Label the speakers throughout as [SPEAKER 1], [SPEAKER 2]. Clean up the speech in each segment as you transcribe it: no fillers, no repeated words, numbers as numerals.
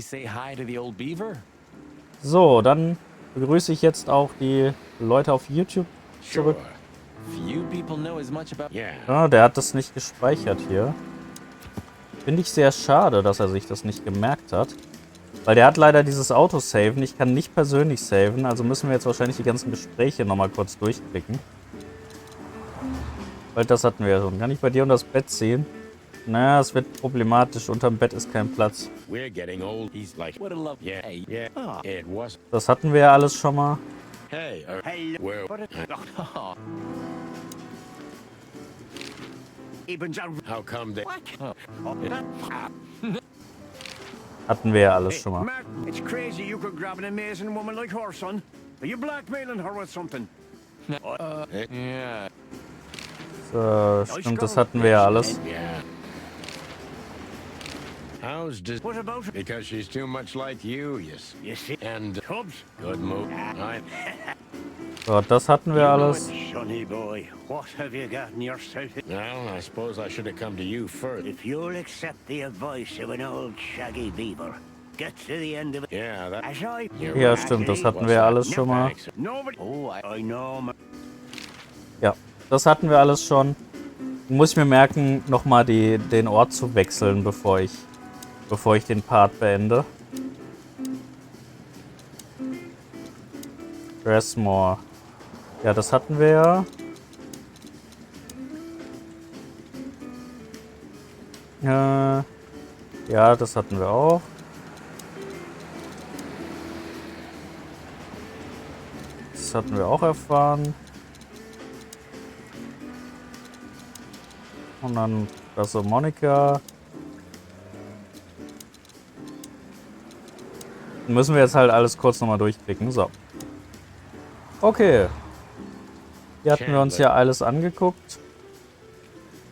[SPEAKER 1] say hi to the old beaver?
[SPEAKER 2] So, dann begrüße ich jetzt auch die Leute auf YouTube zurück.
[SPEAKER 1] Few people know as much about.
[SPEAKER 2] Ja, der hat das nicht gespeichert hier. Finde ich sehr schade, dass er sich das nicht gemerkt hat. Weil der hat leider dieses Autosaven. Ich kann nicht persönlich saven, also müssen wir jetzt wahrscheinlich die ganzen Gespräche nochmal kurz durchklicken. Weil das hatten wir ja schon. Kann ich bei dir unter das Bett ziehen? Naja, es wird problematisch. Unterm Bett ist kein Platz. Das hatten wir ja alles schon mal. Hatten wir ja alles schon mal. So, stimmt, das hatten wir ja alles.
[SPEAKER 3] How's this? What about her? Because she's too much like you see. And Cubs. Good move.
[SPEAKER 2] So, das hatten wir alles.
[SPEAKER 4] Sonny boy, what have you gotten yourself?
[SPEAKER 3] Well, I suppose I should have come to you first.
[SPEAKER 4] If you'll accept the advice of an old shaggy beaver, get to the end of it.
[SPEAKER 3] Yeah, that.
[SPEAKER 2] Ja, stimmt, das hatten wir alles schon mal.
[SPEAKER 4] Oh, I know.
[SPEAKER 2] Ja, das hatten wir alles schon. Muss ich mir merken, nochmal den Ort zu wechseln, bevor ich den Part beende. Dressmore. Ja, das hatten wir ja. Ja, das hatten wir auch. Das hatten wir auch erfahren. Und dann das so Monika. Müssen wir jetzt halt alles kurz nochmal durchklicken. So. Okay. Hier hatten wir uns ja alles angeguckt.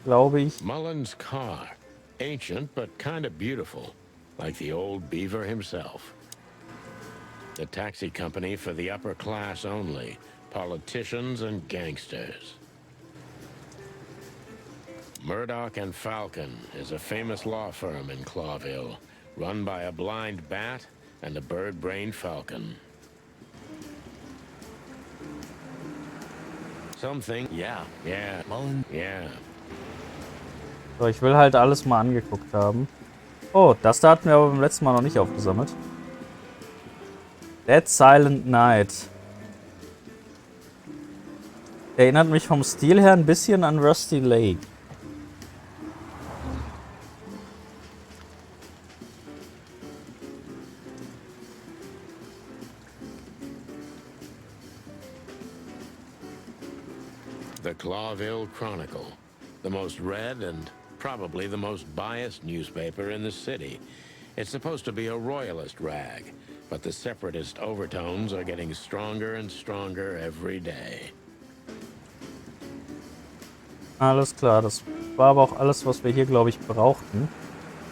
[SPEAKER 2] Glaube ich.
[SPEAKER 3] Mullen's car. Ancient but kind of beautiful. Like the old beaver himself. The taxi company for the upper class only. Politicians and gangsters. Murdoch and Falcon is a famous law firm in Clawville. Run by a blind bat and a bird-brained falcon. Something. Yeah. Mullen. Yeah.
[SPEAKER 2] So, ich will halt alles mal angeguckt haben. Oh, das da hatten wir aber beim letzten Mal noch nicht aufgesammelt. Dead Silent Night. Erinnert mich vom Stil her ein bisschen an Rusty Lake.
[SPEAKER 3] The Clawville Chronicle, the most read and probably the most biased newspaper in the city. It's supposed to be a royalist rag, but the separatist overtones are getting stronger and stronger every day.
[SPEAKER 2] Alles klar, das war aber auch alles, was wir hier, glaube ich, brauchten.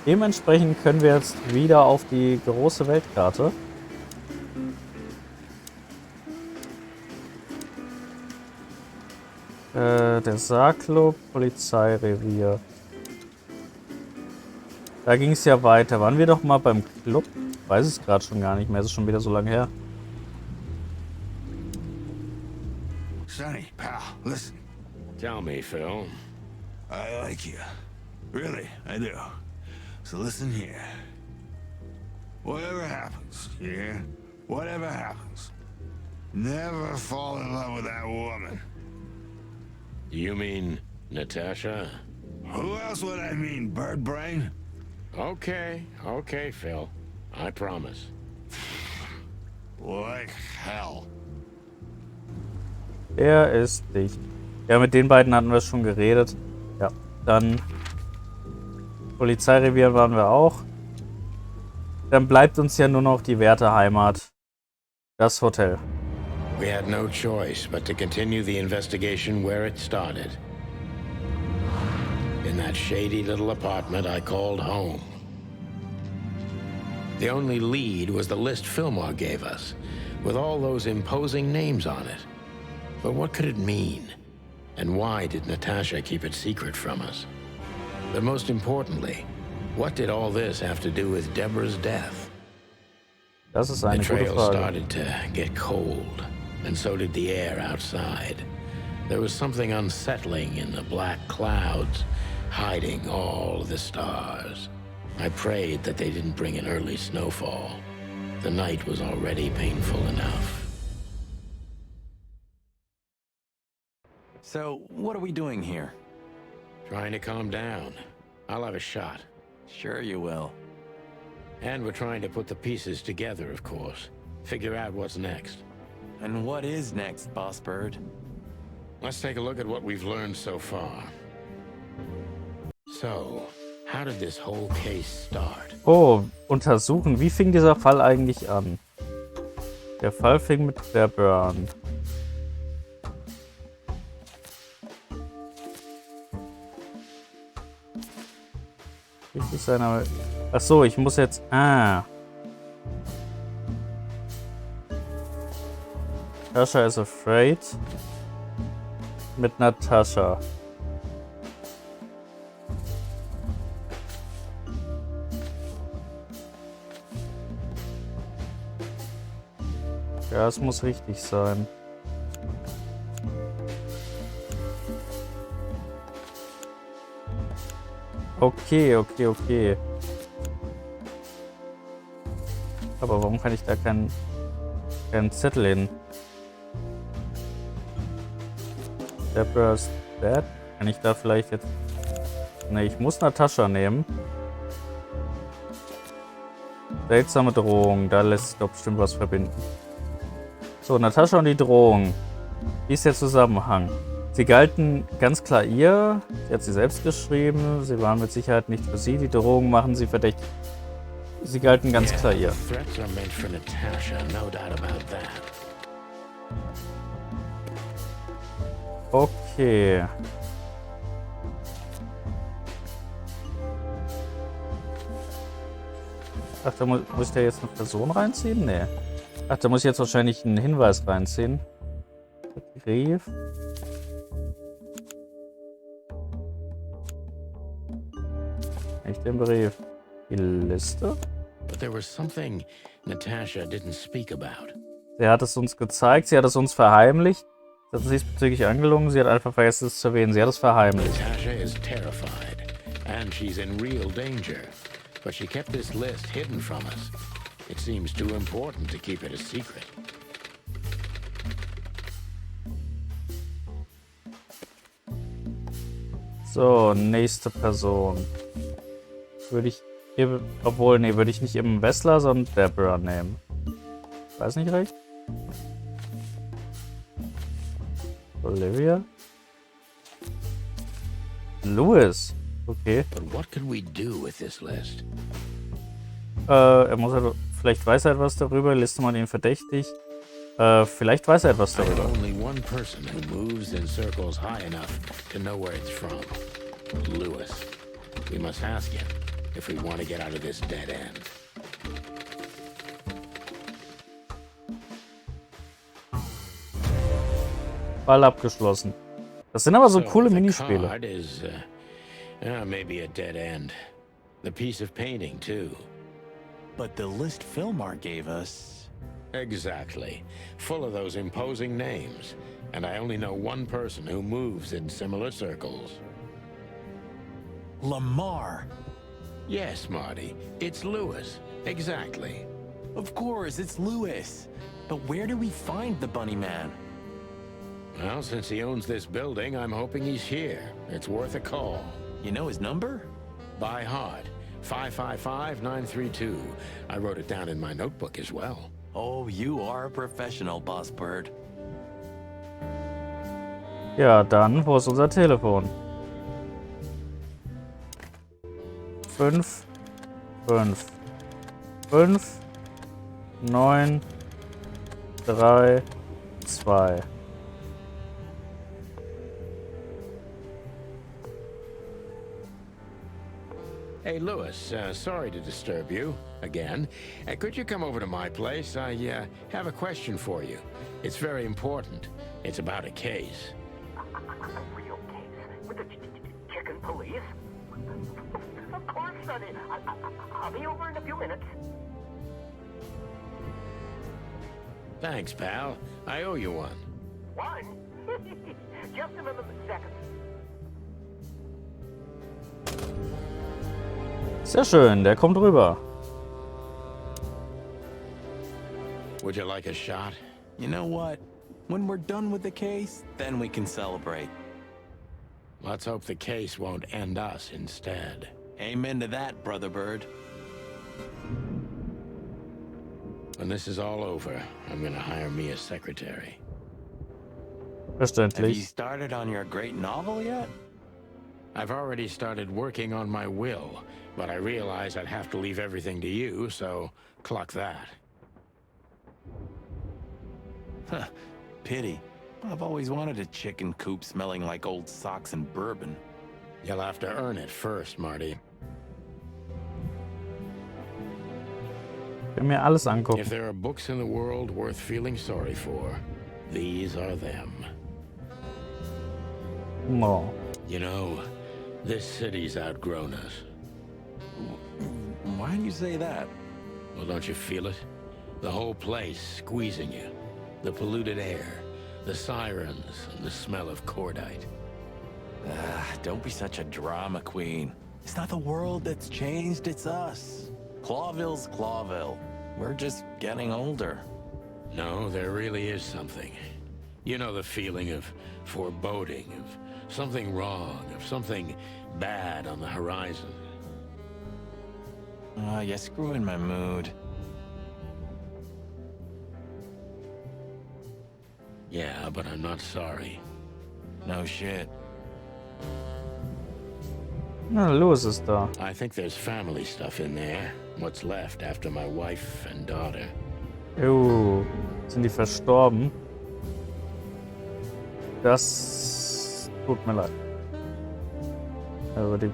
[SPEAKER 2] Dementsprechend können wir jetzt wieder auf die große Weltkarte. Der Saarclub, Polizeirevier. Da ging es ja weiter. Waren wir doch mal beim Club? Ich weiß es gerade schon gar nicht mehr. Es ist schon wieder so lange her.
[SPEAKER 5] Sonny, pal, listen.
[SPEAKER 3] Tell me, Phil.
[SPEAKER 5] I like you. Really, I do. So listen here. Whatever happens, you hear? Whatever happens, never fall in love with that woman.
[SPEAKER 3] You mean Natasha?
[SPEAKER 5] Who else would I mean, bird brain?
[SPEAKER 3] Okay, Phil. I promise.
[SPEAKER 5] Like hell.
[SPEAKER 2] Er ist dicht. Ja, mit den beiden hatten wir schon geredet. Ja, dann Polizeirevier waren wir auch. Dann bleibt uns ja nur noch die Wärterheimat. Das Hotel.
[SPEAKER 3] We had no choice but to continue the investigation where it started. In that shady little apartment I called home. The only lead was the list Fillmore gave us, with all those imposing names on it. But what could it mean? And why did Natasha keep it secret from us? But most importantly, what did all this have to do with Deborah's death?
[SPEAKER 2] Das ist
[SPEAKER 3] The
[SPEAKER 2] eine gute
[SPEAKER 3] trail
[SPEAKER 2] Frage.
[SPEAKER 3] started to get cold, and so did the air outside. There was something unsettling in the black clouds, hiding all the stars. I prayed that they didn't bring an early snowfall. The night was already painful enough.
[SPEAKER 1] So, what are we doing here?
[SPEAKER 3] Trying to calm down. I'll have a shot.
[SPEAKER 1] Sure you will.
[SPEAKER 3] And we're trying to put the pieces together, of course. Figure out what's next.
[SPEAKER 1] And what is next, Boss Bird?
[SPEAKER 3] Let's take a look at what we've learned so far. So, how did this whole case start?
[SPEAKER 2] Oh, untersuchen. Wie fing dieser Fall eigentlich an? Der Fall fing mit der Burn. Richtig sein, aber... Ach so, ich muss jetzt... Ah. Natasha is afraid. Mit Natasha. Ja, es muss richtig sein. Okay. Aber warum kann ich da keinen Zettel hin? Deborah's Dad? Kann ich da vielleicht jetzt... Ne, ich muss Natascha nehmen. Seltsame Drohung. Da lässt sich doch bestimmt was verbinden. So, Natascha und die Drohung. Wie ist der Zusammenhang? Sie galten ganz klar ihr. Sie hat sie selbst geschrieben. Sie waren mit Sicherheit nicht für sie. Die Drohungen machen sie verdächtig. Sie galten ganz klar ihr.
[SPEAKER 3] Threats are meant for Natasha, no doubt about that.
[SPEAKER 2] Okay. Ach, da muss ich da jetzt eine Person reinziehen? Nee. Ach, da muss ich jetzt wahrscheinlich einen Hinweis reinziehen. Brief. Nicht den Brief. Die Liste?
[SPEAKER 3] But there was something Natasha didn't speak about.
[SPEAKER 2] Sie hat es uns gezeigt, sie hat es uns verheimlicht. Sie hat es diesbezüglich angelungen, sie hat einfach vergessen es zu erwähnen. Sie hat es verheimlicht.
[SPEAKER 3] Natasha is terrified, and she's in real danger. But she kept this list hidden from us. It seems too important to keep it a secret.
[SPEAKER 2] So, nächste Person. Würde ich... Obwohl, nee, würde ich nicht im Wessler, sondern Deborah nehmen. Weiß nicht recht. Olivia. Louis. Okay.
[SPEAKER 3] But what could we do with this list?
[SPEAKER 2] Er muss halt, vielleicht weiß er etwas darüber, Liste man ihn verdächtig. Vielleicht weiß er etwas
[SPEAKER 3] I know
[SPEAKER 2] darüber.
[SPEAKER 3] only one person who moves in circles high enough to know where it's from. Lewis. We must ask him if we want to get out of this dead end.
[SPEAKER 2] Fall abgeschlossen. Das sind aber so coole
[SPEAKER 3] the
[SPEAKER 2] Minispiele.
[SPEAKER 3] card is, maybe a dead end. The piece of painting, too.
[SPEAKER 1] But the list Philmar gave us...
[SPEAKER 3] Exactly. Full of those imposing names. And I only know one person who moves in similar circles.
[SPEAKER 1] Lamar!
[SPEAKER 3] Yes, Marty. It's Lewis. Exactly.
[SPEAKER 1] Of course, it's Lewis. But where do we find the Bunny Man?
[SPEAKER 3] Well, since he owns this building, I'm hoping he's here. It's worth a call.
[SPEAKER 1] You know his number?
[SPEAKER 3] By heart. 555-932. I wrote it down in my notebook as well.
[SPEAKER 1] Oh, you are a professional, Boss Bird.
[SPEAKER 2] Ja, dann, wo ist unser Telefon? 5, 5, 5, 9, 3, 2.
[SPEAKER 3] Hey, Lewis, sorry to disturb you again. Could you come over to my place? I have a question for you. It's very important. It's about a case.
[SPEAKER 4] A real case? With the chicken police? Of course, Sonny. I'll be over in a few minutes.
[SPEAKER 3] Thanks, pal. I owe you one.
[SPEAKER 4] One? Just a second.
[SPEAKER 2] Sehr schön, der kommt rüber.
[SPEAKER 3] Would you like a shot?
[SPEAKER 1] You know what? When we're done with the case, then we can celebrate.
[SPEAKER 3] Let's hope the case won't end us instead.
[SPEAKER 1] Amen to that, Brother Bird.
[SPEAKER 3] When this is all over, I'm gonna hire me a secretary.
[SPEAKER 1] Have you
[SPEAKER 2] Verständlich.
[SPEAKER 1] started on your great novel yet?
[SPEAKER 3] I've already started working on my will, but I realize I'd have to leave everything to you, so cluck that.
[SPEAKER 1] Huh. Pity. I've always wanted a chicken coop smelling like old socks and bourbon.
[SPEAKER 3] You'll have to earn it first, Marty.
[SPEAKER 2] Ich will mir alles angucken.
[SPEAKER 3] If there are books in the world worth feeling sorry for, these are them.
[SPEAKER 2] No.
[SPEAKER 3] You know, this city's outgrown us.
[SPEAKER 1] Why do you say that?
[SPEAKER 3] Well, don't you feel it? The whole place squeezing you. The polluted air, the sirens, and the smell of cordite.
[SPEAKER 1] Don't be such a drama queen. It's not the world that's changed, it's us. Clawville's Clawville. We're just getting older.
[SPEAKER 3] No, there really is something. You know the feeling of foreboding, of something wrong, of something bad on the horizon.
[SPEAKER 1] You're screwing my mood.
[SPEAKER 3] Yeah, but I'm not sorry.
[SPEAKER 1] No shit.
[SPEAKER 2] Na, Louis ist da.
[SPEAKER 3] I think there's family stuff in there. What's left after my wife and daughter.
[SPEAKER 2] Sind die verstorben? Das tut mir leid. Aber die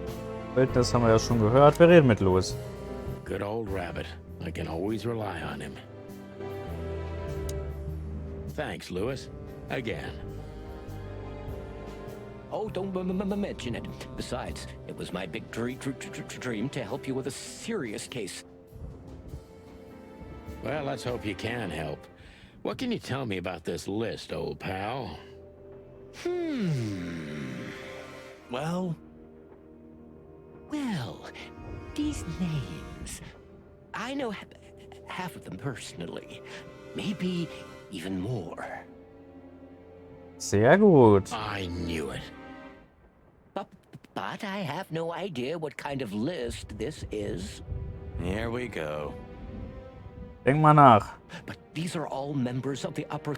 [SPEAKER 2] Wildnis haben wir ja schon gehört. Wir reden mit Louis.
[SPEAKER 3] Good old rabbit. I can always rely on him. Thanks, Louis. Again.
[SPEAKER 6] Oh, don't mention it. Besides, it was my big dream to help you with a serious case.
[SPEAKER 3] Well, let's hope you can help. What can you tell me about this list, old pal?
[SPEAKER 1] Well,
[SPEAKER 6] These names. I know half of them personally. Maybe even more.
[SPEAKER 2] Sehr gut.
[SPEAKER 3] I knew it.
[SPEAKER 6] But I have no idea what kind of list this is.
[SPEAKER 1] here we go.
[SPEAKER 2] Denk mal nach.
[SPEAKER 6] But these are all members of the upper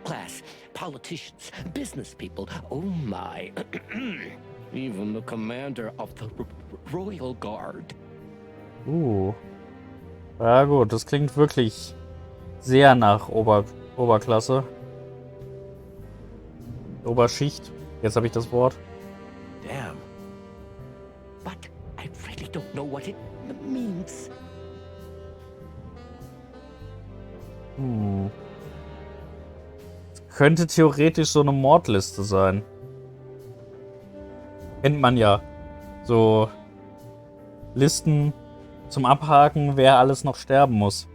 [SPEAKER 6] class. Politicians, business people. Oh my. Even the commander of the Royal Guard.
[SPEAKER 2] Ja gut, das klingt wirklich sehr nach Oberklasse. Oberschicht. Jetzt habe ich das Wort.
[SPEAKER 1] Damn.
[SPEAKER 6] But I really don't know what it means.
[SPEAKER 2] Könnte theoretisch so eine Mordliste sein. Kennt man ja. So Listen zum Abhaken, wer alles noch sterben muss.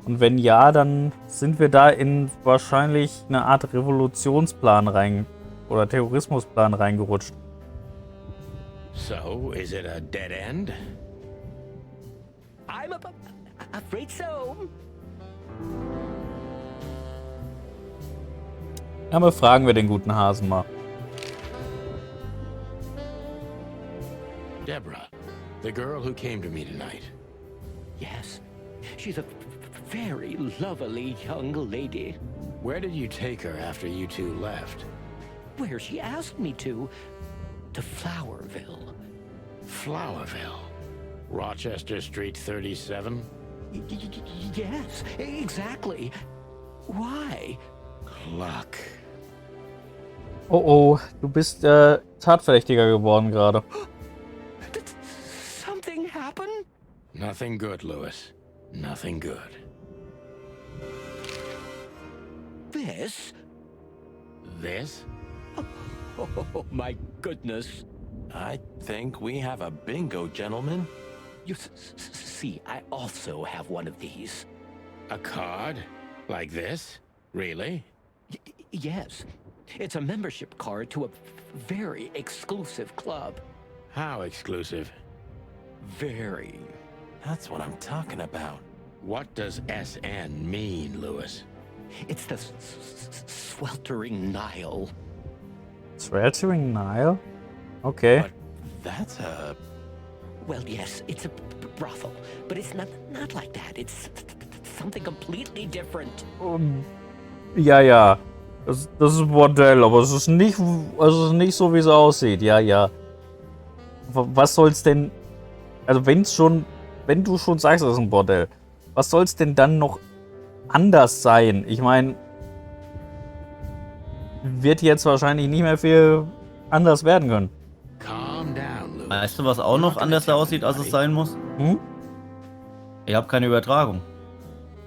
[SPEAKER 2] Und wenn ja, dann sind wir da in wahrscheinlich eine Art Revolutionsplan oder Terrorismusplan reingerutscht.
[SPEAKER 3] So, is it a dead end?
[SPEAKER 6] I'm afraid so.
[SPEAKER 2] Aber fragen wir den guten Hasen mal.
[SPEAKER 3] Deborah, the girl who came to me tonight.
[SPEAKER 6] Yes, she's a very lovely young lady.
[SPEAKER 3] Where did you take her after you two left?
[SPEAKER 6] Where she asked me to Flowerville.
[SPEAKER 3] Flowerville. Rochester Street 37?
[SPEAKER 6] Yes, exactly. Why?
[SPEAKER 3] Luck.
[SPEAKER 2] Oh, du bist Tatverdächtiger geworden gerade.
[SPEAKER 6] Did something happen?
[SPEAKER 3] Nothing good, Louis. Nothing good.
[SPEAKER 6] This?
[SPEAKER 3] This?
[SPEAKER 6] Oh, my goodness.
[SPEAKER 1] I think we have a bingo, gentlemen.
[SPEAKER 6] You see, I also have one of these.
[SPEAKER 3] A card? Like this? Really?
[SPEAKER 6] Yes. It's a membership card to a very exclusive club.
[SPEAKER 3] How exclusive?
[SPEAKER 6] Very.
[SPEAKER 1] That's what I'm talking about.
[SPEAKER 3] What does SN mean, Lewis?
[SPEAKER 6] It's the sweltering Nile.
[SPEAKER 2] Sweltering Nile? Okay.
[SPEAKER 1] But that's a...
[SPEAKER 6] Well, yes, it's a brothel, but it's not like that. It's something completely different.
[SPEAKER 2] Ja, ja. Das ist ein Bordell, aber es ist nicht so, wie es aussieht. Ja, ja. Was soll's denn... Also wenn du schon sagst, es ist ein Bordell, was soll's denn dann noch anders sein? Ich meine, wird jetzt wahrscheinlich nicht mehr viel anders werden können.
[SPEAKER 3] Calm down, Lewis.
[SPEAKER 7] Weißt du, was auch noch anders aussieht, als es sein muss?
[SPEAKER 2] Hm?
[SPEAKER 7] Ich habe keine Übertragung.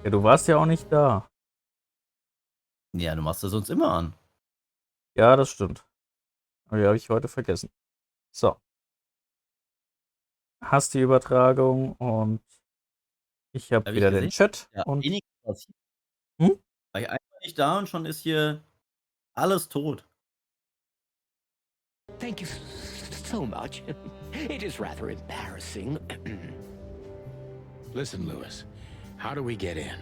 [SPEAKER 2] Ja, du warst ja auch nicht da.
[SPEAKER 7] Ja, du machst das sonst immer an.
[SPEAKER 2] Ja, das stimmt. Aber die habe ich heute vergessen. So. Hast die Übertragung und ich habe
[SPEAKER 7] Hab
[SPEAKER 2] wieder
[SPEAKER 7] ich
[SPEAKER 2] den
[SPEAKER 7] gesehen?
[SPEAKER 2] Chat.
[SPEAKER 7] Ja,
[SPEAKER 2] Und
[SPEAKER 7] wenig passiert.
[SPEAKER 2] Hm?
[SPEAKER 7] War ich einfach nicht da und schon ist hier alles tot.
[SPEAKER 6] Thank you so much. It is rather embarrassing.
[SPEAKER 3] Listen, Lewis. How do we get in?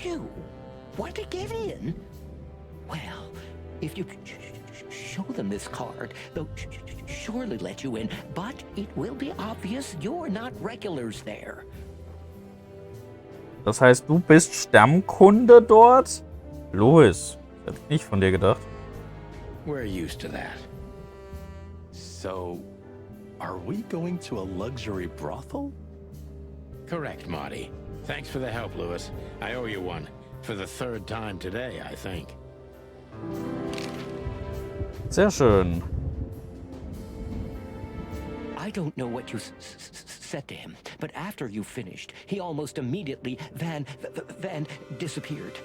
[SPEAKER 6] You want to get in? Well, if you show them this card, they'll surely let you in, but it will be obvious you're not regulars there.
[SPEAKER 2] das heißt, du bist Stammkunde dort? Louis, das hätte ich nicht von dir gedacht.
[SPEAKER 3] We're used to that.
[SPEAKER 1] So, are we going to a luxury brothel?
[SPEAKER 3] Correct, Marty. Thanks for the help, Lewis. I owe you one. For the third time today, I think.
[SPEAKER 2] Sehr schön.
[SPEAKER 6] I don't know what you said to him, but after you finished, he almost immediately van disappeared.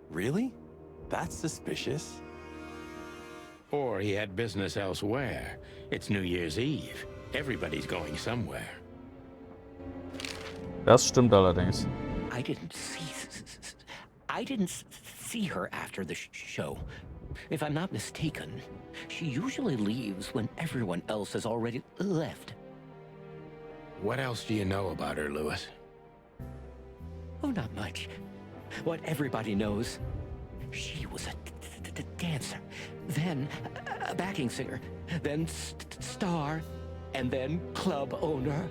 [SPEAKER 1] Really? That's suspicious.
[SPEAKER 3] Or he had business elsewhere. It's New Year's Eve. Everybody's going somewhere.
[SPEAKER 2] Das stimmt allerdings.
[SPEAKER 6] I didn't see her after the show. If I'm not mistaken, she usually leaves when everyone else has already left.
[SPEAKER 3] What else do you know about her, Lewis?
[SPEAKER 6] Oh, not much. What everybody knows. She was a dancer, then a backing singer, then star, and then club owner.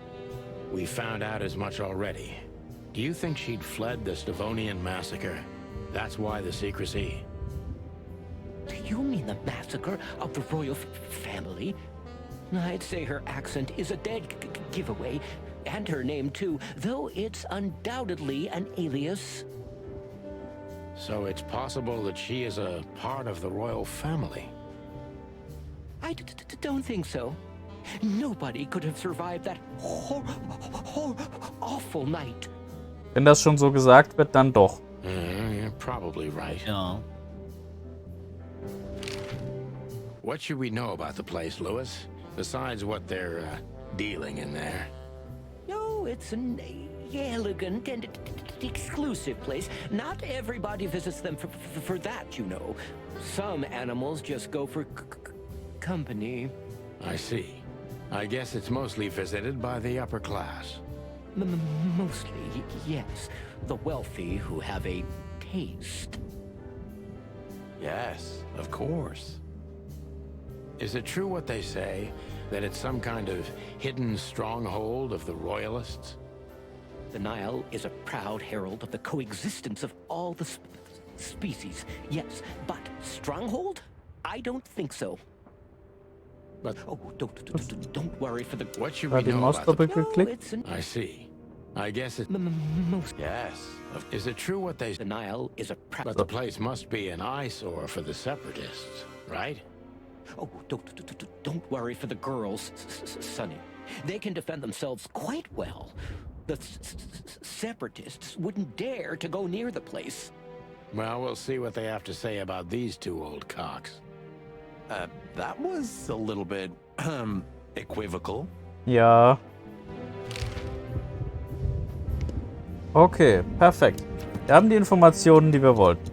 [SPEAKER 3] We found out as much already. Do you think she'd fled the Stavonian massacre? That's why the secrecy.
[SPEAKER 6] You mean the massacre of the royal family? I'd say her accent is a dead giveaway, and her name too, though it's undoubtedly an alias.
[SPEAKER 3] So it's possible that she is a part of the royal family.
[SPEAKER 6] I don't think so. Nobody could have survived that awful night.
[SPEAKER 2] Wenn das schon so gesagt wird, dann doch.
[SPEAKER 3] You're probably right.
[SPEAKER 7] Ja.
[SPEAKER 3] What should we know about the place, Lewis? Besides what they're dealing in there.
[SPEAKER 6] No, it's an elegant and exclusive place. Not everybody visits them for that, you know. Some animals just go for company.
[SPEAKER 3] I see. I guess it's mostly visited by the upper class.
[SPEAKER 6] Mostly, yes. The wealthy who have a taste.
[SPEAKER 1] Yes, of course.
[SPEAKER 3] Is it true what they say, that it's some kind of hidden stronghold of the royalists?
[SPEAKER 6] The Nile is a proud herald of the coexistence of all the species. Yes, but stronghold? I don't think so.
[SPEAKER 3] But
[SPEAKER 6] Oh, don't worry for the...
[SPEAKER 3] what should
[SPEAKER 2] War
[SPEAKER 3] we
[SPEAKER 2] die
[SPEAKER 3] know
[SPEAKER 2] Maus
[SPEAKER 3] about the...
[SPEAKER 2] doppelt
[SPEAKER 6] No,
[SPEAKER 2] geklickt?
[SPEAKER 6] it's an...
[SPEAKER 3] I see. I guess it...
[SPEAKER 6] Most...
[SPEAKER 1] Yes.
[SPEAKER 3] Is it true what they...
[SPEAKER 6] The Nile is a proud...
[SPEAKER 3] But the place must be an eyesore for the separatists, right?
[SPEAKER 6] Oh, don't worry for the girls, Sonny. They can defend themselves quite well. The separatists wouldn't dare to go near the place.
[SPEAKER 3] Well, we'll see what they have to say about these two old cocks.
[SPEAKER 1] That was a little bit, equivocal.
[SPEAKER 2] Ja. Okay, perfekt. Wir haben die Informationen, die wir wollten.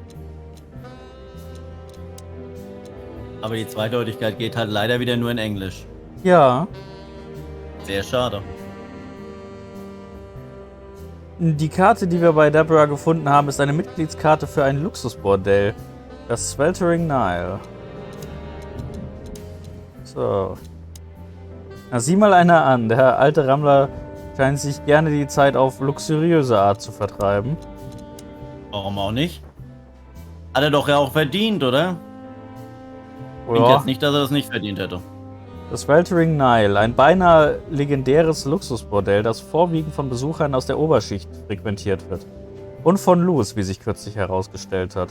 [SPEAKER 7] Aber die Zweideutigkeit geht halt leider wieder nur in Englisch.
[SPEAKER 2] Ja.
[SPEAKER 7] Sehr schade.
[SPEAKER 2] Die Karte, die wir bei Deborah gefunden haben, ist eine Mitgliedskarte für ein Luxusbordell. Das Sweltering Nile. So. Na, sieh mal einer an. Der alte Rammler scheint sich gerne die Zeit auf luxuriöse Art zu vertreiben.
[SPEAKER 7] Warum auch nicht? Hat er doch ja auch verdient, oder? Klingt
[SPEAKER 2] Ja.
[SPEAKER 7] jetzt nicht, dass er das nicht verdient hätte.
[SPEAKER 2] Das Sweltering Nile, ein beinahe legendäres Luxusbordell, das vorwiegend von Besuchern aus der Oberschicht frequentiert wird. Und von Luz, wie sich kürzlich herausgestellt hat.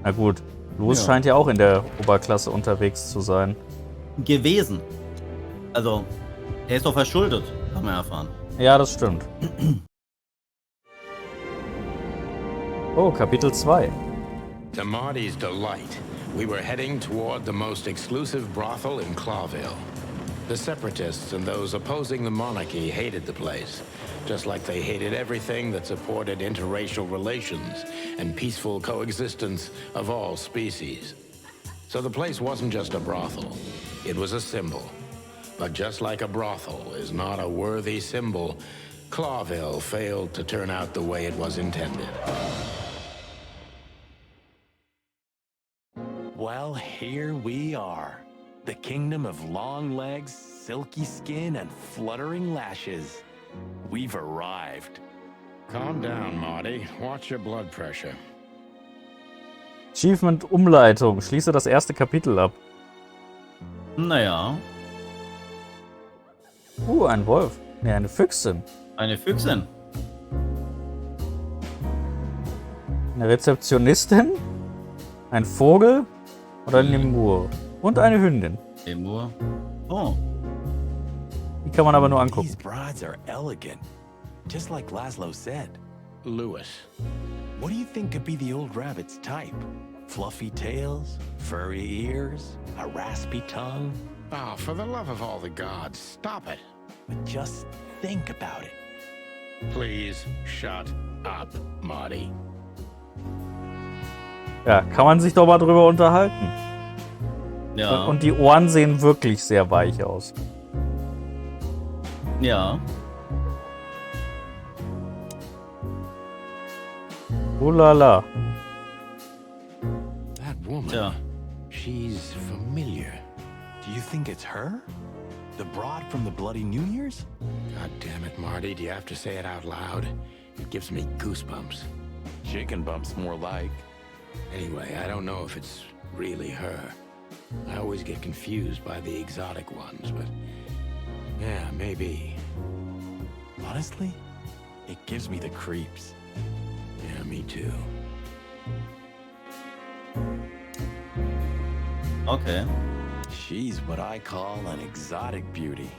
[SPEAKER 2] Na gut, Luz scheint ja auch in der Oberklasse unterwegs zu sein.
[SPEAKER 7] Gewesen. Also, er ist doch verschuldet, haben wir erfahren.
[SPEAKER 2] Ja, das stimmt. Oh, Kapitel 2.
[SPEAKER 3] To Marty's delight, we were heading toward the most exclusive brothel in Clawville. The separatists and those opposing the monarchy hated the place, just like they hated everything that supported interracial relations and peaceful coexistence of all species. So the place wasn't just a brothel, it was a symbol. But just like a brothel is not a worthy symbol, Clawville failed to turn out the way it was intended.
[SPEAKER 1] Well, here we are. The kingdom of long legs, silky skin, and fluttering lashes. We've arrived.
[SPEAKER 3] Calm down, Marty. Watch your blood pressure.
[SPEAKER 2] Achievement Umleitung. Schließe das erste Kapitel ab.
[SPEAKER 7] Naja,
[SPEAKER 2] Ein Wolf. Ne, eine Füchsin.
[SPEAKER 7] eine Füchsin.
[SPEAKER 2] Eine Rezeptionistin. Ein Vogel. Oder ein Lemur. Und eine Hündin.
[SPEAKER 7] Lemur. Oh.
[SPEAKER 2] Die kann man aber nur
[SPEAKER 1] These
[SPEAKER 2] angucken.
[SPEAKER 1] brides are elegant, just like Laszlo said.
[SPEAKER 3] Lewis.
[SPEAKER 1] What do you think could be the old rabbit's type? Fluffy tails, furry ears, a raspy tongue?
[SPEAKER 3] Oh, for the love of all the gods, stop it.
[SPEAKER 1] But just think about it.
[SPEAKER 3] Please shut up, Marty.
[SPEAKER 2] Ja, kann man sich doch mal drüber unterhalten.
[SPEAKER 7] Ja.
[SPEAKER 2] Und die Ohren sehen wirklich sehr weich aus.
[SPEAKER 7] Ja.
[SPEAKER 2] Ulala.
[SPEAKER 3] That woman,
[SPEAKER 7] Tja.
[SPEAKER 3] she's familiar.
[SPEAKER 1] Do you think it's her? The broad from the Bloody New Year's?
[SPEAKER 3] God damn it, Marty, do you have to say it out loud? It gives me goosebumps.
[SPEAKER 1] Chicken bumps, more like.
[SPEAKER 3] Anyway, I don't know if it's really her. I always get confused by the exotic ones, but yeah, maybe.
[SPEAKER 1] Honestly, it gives me the creeps.
[SPEAKER 3] Yeah, me too.
[SPEAKER 7] Okay.
[SPEAKER 1] She's what I call an exotic beauty.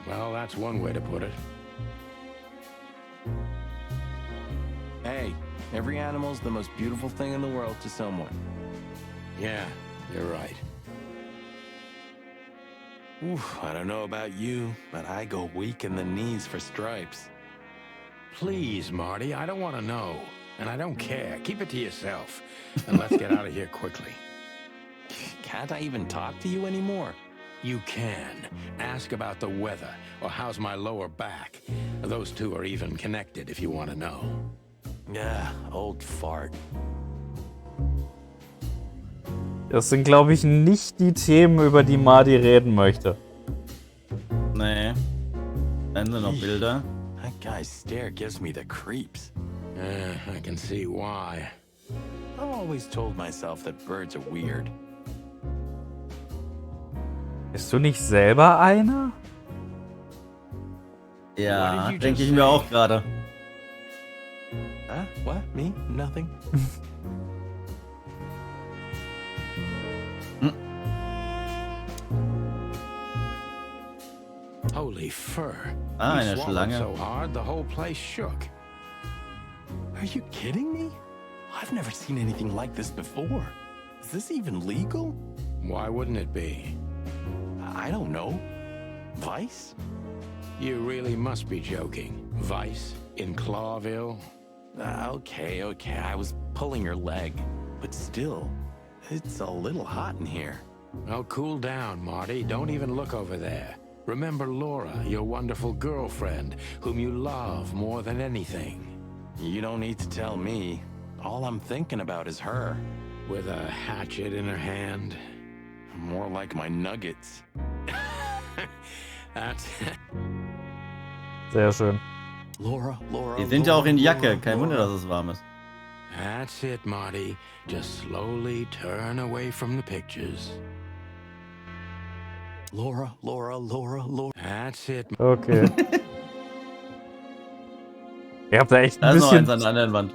[SPEAKER 3] Well, that's one way to put it.
[SPEAKER 1] Hey, every animal's the most beautiful thing in the world to someone.
[SPEAKER 3] Yeah, you're right.
[SPEAKER 1] Oof, I don't know about you, but I go weak in the knees for stripes.
[SPEAKER 3] Please, Marty, I don't want to know. And I don't care. Keep it to yourself. And let's get out of here quickly.
[SPEAKER 1] Can't I even talk to you anymore?
[SPEAKER 3] You can. Ask about the weather, or how's my lower back. Those two are even connected if you want to know.
[SPEAKER 1] Yeah, old fart.
[SPEAKER 2] Das sind, glaube ich, nicht die Themen, über die Marty reden möchte.
[SPEAKER 7] Nee. Dann sind noch Bilder.
[SPEAKER 1] That guy's stare gives me the creeps.
[SPEAKER 3] I can see why.
[SPEAKER 1] I've always told myself that birds are weird.
[SPEAKER 2] Bist du nicht selber einer?
[SPEAKER 7] Ja,
[SPEAKER 3] What did you
[SPEAKER 7] denke
[SPEAKER 3] just
[SPEAKER 7] ich mir
[SPEAKER 3] say?
[SPEAKER 7] auch gerade.
[SPEAKER 1] Huh? What? Me? Nothing?
[SPEAKER 3] Holy fur.
[SPEAKER 7] Ah,
[SPEAKER 3] He
[SPEAKER 7] eine
[SPEAKER 3] swallowed
[SPEAKER 7] Schlange.
[SPEAKER 3] so hard the whole place shook.
[SPEAKER 1] Are you kidding me? I've never seen anything like this before. Is this even legal?
[SPEAKER 3] Why wouldn't it be?
[SPEAKER 1] I don't know. Vice?
[SPEAKER 3] You really must be joking. Vice? In Clawville?
[SPEAKER 1] Okay, I was pulling your leg. But still, it's a little hot in here.
[SPEAKER 3] Oh, cool down, Marty. Don't even look over there. Remember Laura, your wonderful girlfriend, whom you love more than anything.
[SPEAKER 1] You don't need to tell me. All I'm thinking about is her.
[SPEAKER 3] With a hatchet in her hand.
[SPEAKER 1] More like my nuggets.
[SPEAKER 3] That's
[SPEAKER 2] Sehr schön.
[SPEAKER 1] Laura.
[SPEAKER 7] Die sind ja auch in Jacke.
[SPEAKER 1] Laura,
[SPEAKER 7] Kein Wunder, dass es warm ist.
[SPEAKER 3] That's it, Marty. Just slowly turn away from the pictures.
[SPEAKER 1] Laura.
[SPEAKER 3] That's it.
[SPEAKER 2] Okay. Ihr habt da echt
[SPEAKER 7] Da
[SPEAKER 2] ein
[SPEAKER 7] ist noch
[SPEAKER 2] bisschen...
[SPEAKER 7] eins an der anderen Wand.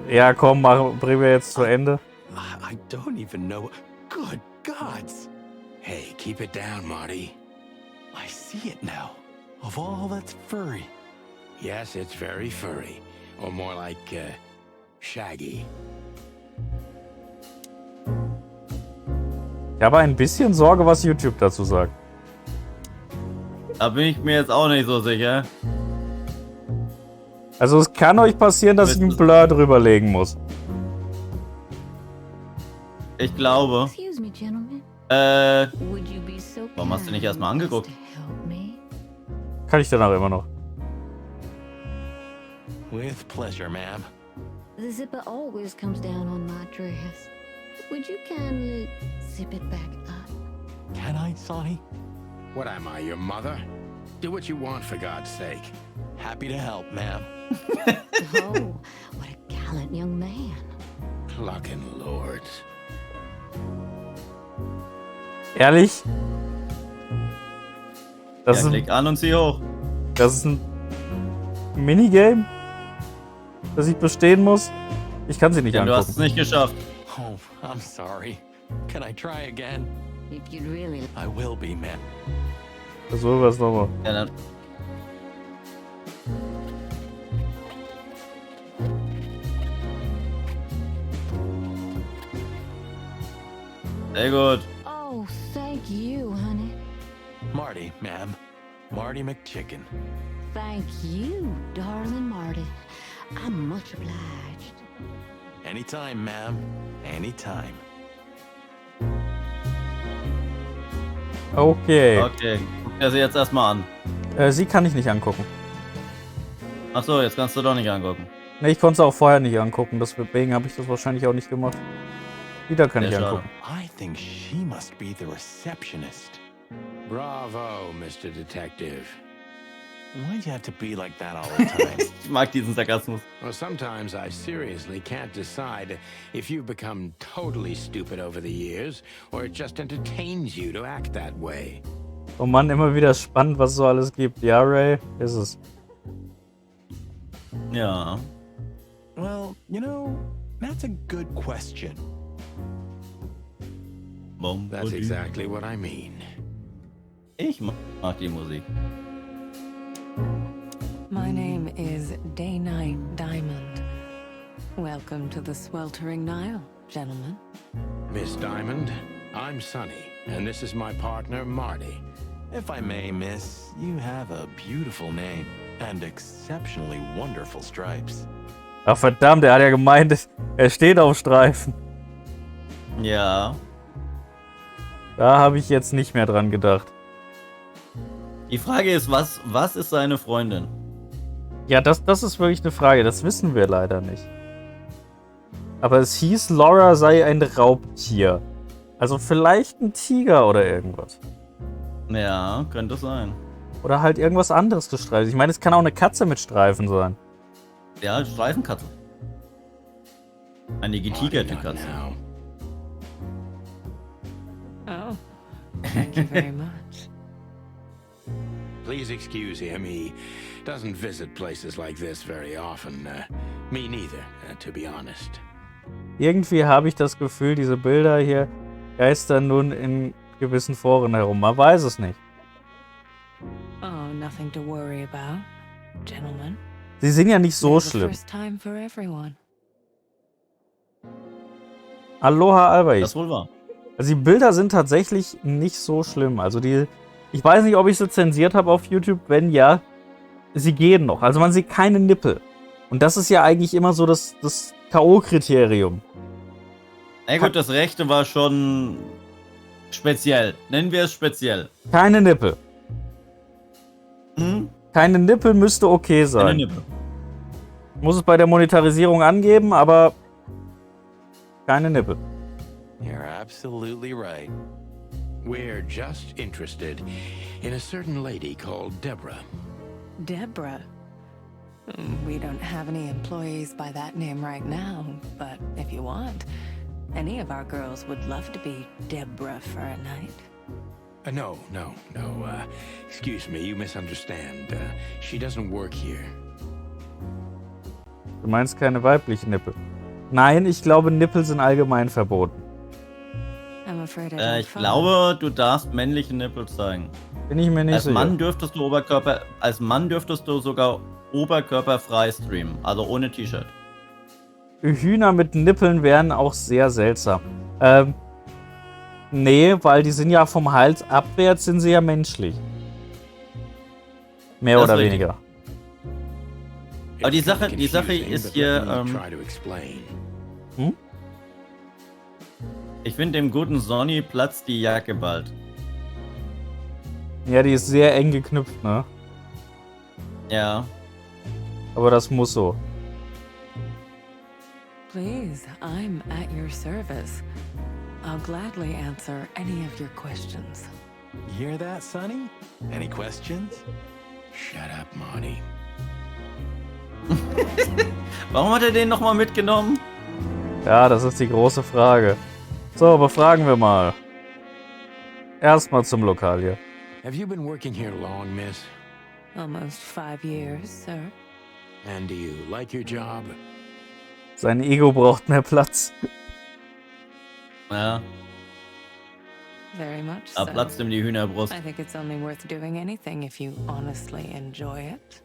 [SPEAKER 2] Ja, komm, bringen wir jetzt zu Ende.
[SPEAKER 1] I don't even know. Good gods.
[SPEAKER 3] Hey, keep it down, Marty.
[SPEAKER 1] I see it now. Of all that's furry.
[SPEAKER 3] Yes, it's very furry. Or more like, shaggy.
[SPEAKER 2] Ich habe ein bisschen Sorge, was YouTube dazu sagt.
[SPEAKER 7] Da bin ich mir jetzt auch nicht so sicher.
[SPEAKER 2] Also es kann euch passieren, dass ich einen Blur drüberlegen muss.
[SPEAKER 7] Ich glaube.
[SPEAKER 8] Excuse me, gentlemen. Would you be so
[SPEAKER 7] Warum hast du nicht erstmal
[SPEAKER 8] kind
[SPEAKER 7] angeguckt?
[SPEAKER 8] as to help me?
[SPEAKER 2] Kann ich danach immer noch.
[SPEAKER 1] With pleasure, ma'am.
[SPEAKER 8] The zipper always comes down on my dress. Would you kindly zip it back up?
[SPEAKER 1] Can I, Sonny?
[SPEAKER 3] What am I, your mother? Do what you want, for God's sake.
[SPEAKER 1] Happy to help, ma'am.
[SPEAKER 8] Oh, what a gallant young man.
[SPEAKER 3] Clucking lords.
[SPEAKER 2] Ehrlich? Das,
[SPEAKER 7] Ja,
[SPEAKER 2] ist
[SPEAKER 7] klick an und zieh hoch.
[SPEAKER 2] das ist ein Minigame, das ich bestehen muss. Ich kann sie nicht
[SPEAKER 7] Denn du hast
[SPEAKER 2] angucken.
[SPEAKER 7] es nicht geschafft.
[SPEAKER 1] Oh, I'm sorry. Can I try again?
[SPEAKER 8] If you'd really
[SPEAKER 1] I will be, ma'am.
[SPEAKER 2] Versuchen wir es nochmal.
[SPEAKER 7] Ja, dann. Sehr gut.
[SPEAKER 8] Oh, thank you, honey.
[SPEAKER 1] Marty, ma'am. Marty McChicken.
[SPEAKER 8] Thank you, darling Marty. I'm much obliged.
[SPEAKER 1] Anytime, ma'am. Anytime.
[SPEAKER 2] Okay.
[SPEAKER 7] Okay. Guck dir sie jetzt erstmal an.
[SPEAKER 2] Sie kann ich nicht angucken.
[SPEAKER 7] Achso, jetzt kannst du doch nicht angucken.
[SPEAKER 2] Ne, ich konnte es auch vorher nicht angucken. Deswegen habe ich das wahrscheinlich auch nicht gemacht. Wieder kann
[SPEAKER 7] Sehr
[SPEAKER 2] ich
[SPEAKER 7] schade.
[SPEAKER 2] angucken.
[SPEAKER 1] I think she must be the receptionist.
[SPEAKER 3] Bravo, Mr. Detective.
[SPEAKER 1] Why'd you have to be like that all the time?
[SPEAKER 7] Ich mag diesen Sarkasmus.
[SPEAKER 3] Well, sometimes I seriously can't decide if you've become totally stupid over the years, or it just entertains you to act that way.
[SPEAKER 2] Oh Mann, immer wieder spannend, was es so alles gibt. Ja, Ray, ist es.
[SPEAKER 7] Ja.
[SPEAKER 1] Well, you know, that's a good question.
[SPEAKER 3] That's exactly what I mean.
[SPEAKER 7] Ich mag die Musik.
[SPEAKER 9] My name is Day 9 Diamond. Welcome to the sweltering Nile, gentlemen.
[SPEAKER 3] Miss Diamond, I'm Sonny, and this is my partner, Marty.
[SPEAKER 1] If I may, miss, you have a beautiful name and exceptionally wonderful stripes.
[SPEAKER 2] Ach verdammt, er hat ja gemeint, er steht auf Streifen.
[SPEAKER 7] Ja.
[SPEAKER 2] Da habe ich jetzt nicht mehr dran gedacht.
[SPEAKER 7] Die Frage ist, was ist seine Freundin?
[SPEAKER 2] Ja, das ist wirklich eine Frage. Das wissen wir leider nicht. Aber es hieß, Laura sei ein Raubtier. Also vielleicht ein Tiger oder irgendwas.
[SPEAKER 7] Ja, könnte sein.
[SPEAKER 2] Oder halt irgendwas anderes gestreift. Ich meine, es kann auch eine Katze mit Streifen sein.
[SPEAKER 7] Ja, Streifenkatze. Eine getigerte
[SPEAKER 3] Marty, not
[SPEAKER 7] Katze.
[SPEAKER 3] now.
[SPEAKER 9] Oh, thank you very much.
[SPEAKER 3] Please excuse him. He doesn't visit places like this very often. Me neither, to be honest.
[SPEAKER 2] Irgendwie habe ich das Gefühl, diese Bilder hier geistern nun in gewissen Foren herum. Man weiß es nicht.
[SPEAKER 9] Oh, nothing to worry about, gentlemen.
[SPEAKER 2] Sie sind ja nicht so
[SPEAKER 9] There's a
[SPEAKER 2] schlimm.
[SPEAKER 9] first time for everyone.
[SPEAKER 2] Aloha Albaich.
[SPEAKER 7] Das wohl wahr.
[SPEAKER 2] Also die Bilder sind tatsächlich nicht so schlimm. Also die... Ich weiß nicht, ob ich sie zensiert habe auf YouTube. Wenn ja, sie gehen noch. Also man sieht keine Nippel. Und das ist ja eigentlich immer so das K.O.-Kriterium.
[SPEAKER 7] Na gut, das rechte war schon speziell. Nennen wir es speziell.
[SPEAKER 2] Keine Nippel.
[SPEAKER 7] Hm?
[SPEAKER 2] Keine Nippel müsste okay sein.
[SPEAKER 7] Keine Nippel.
[SPEAKER 2] Muss es bei der Monetarisierung angeben, aber keine Nippel.
[SPEAKER 1] You're absolutely right.
[SPEAKER 3] We're just interested in a certain lady called Deborah.
[SPEAKER 9] Deborah. We don't have any employees by that name right now, but if you want, any of our girls would love to be Deborah for a night.
[SPEAKER 3] No. Excuse me, you misunderstand. She doesn't work here.
[SPEAKER 2] Du meinst keine weiblichen Nippel? Nein, ich glaube, Nippel sind allgemein verboten.
[SPEAKER 9] I'm afraid I don't
[SPEAKER 7] Ich
[SPEAKER 9] follow.
[SPEAKER 7] glaube, du darfst männliche Nippel zeigen.
[SPEAKER 2] Bin ich mir nicht
[SPEAKER 7] Als
[SPEAKER 2] sicher.
[SPEAKER 7] Mann dürftest du sogar oberkörperfrei streamen, also ohne T-Shirt.
[SPEAKER 2] Hühner mit Nippeln wären auch sehr seltsam. Nee, weil die sind ja vom Hals abwärts, sind sie ja menschlich. Mehr
[SPEAKER 7] Das
[SPEAKER 2] oder
[SPEAKER 7] ist richtig.
[SPEAKER 2] weniger.
[SPEAKER 7] Aber die
[SPEAKER 3] It's
[SPEAKER 7] Sache
[SPEAKER 3] confusing,
[SPEAKER 7] ist
[SPEAKER 3] but
[SPEAKER 7] hier,
[SPEAKER 3] let me try to explain.
[SPEAKER 7] ich finde, dem guten Sonny platzt die Jacke bald.
[SPEAKER 2] Ja, die ist sehr eng geknüpft, ne?
[SPEAKER 7] Ja.
[SPEAKER 2] Aber das muss so.
[SPEAKER 9] Please, I'm at your service. I'll gladly answer any of your questions.
[SPEAKER 1] You hear that, Sonny? Any questions?
[SPEAKER 3] Shut up, Marty.
[SPEAKER 7] Warum hat er den nochmal mitgenommen?
[SPEAKER 2] Ja, das ist die große Frage. So, befragen wir mal. Erstmal zum Lokal hier.
[SPEAKER 3] Have you been working here long, miss?
[SPEAKER 9] Almost 5 years, sir.
[SPEAKER 3] And do you like your job?
[SPEAKER 2] Sein Ego braucht mehr Platz.
[SPEAKER 7] Ja,
[SPEAKER 9] Very much
[SPEAKER 7] da
[SPEAKER 9] so.
[SPEAKER 7] platzt ihm die Hühnerbrust.
[SPEAKER 9] I think it's only worth doing anything if you honestly enjoy it.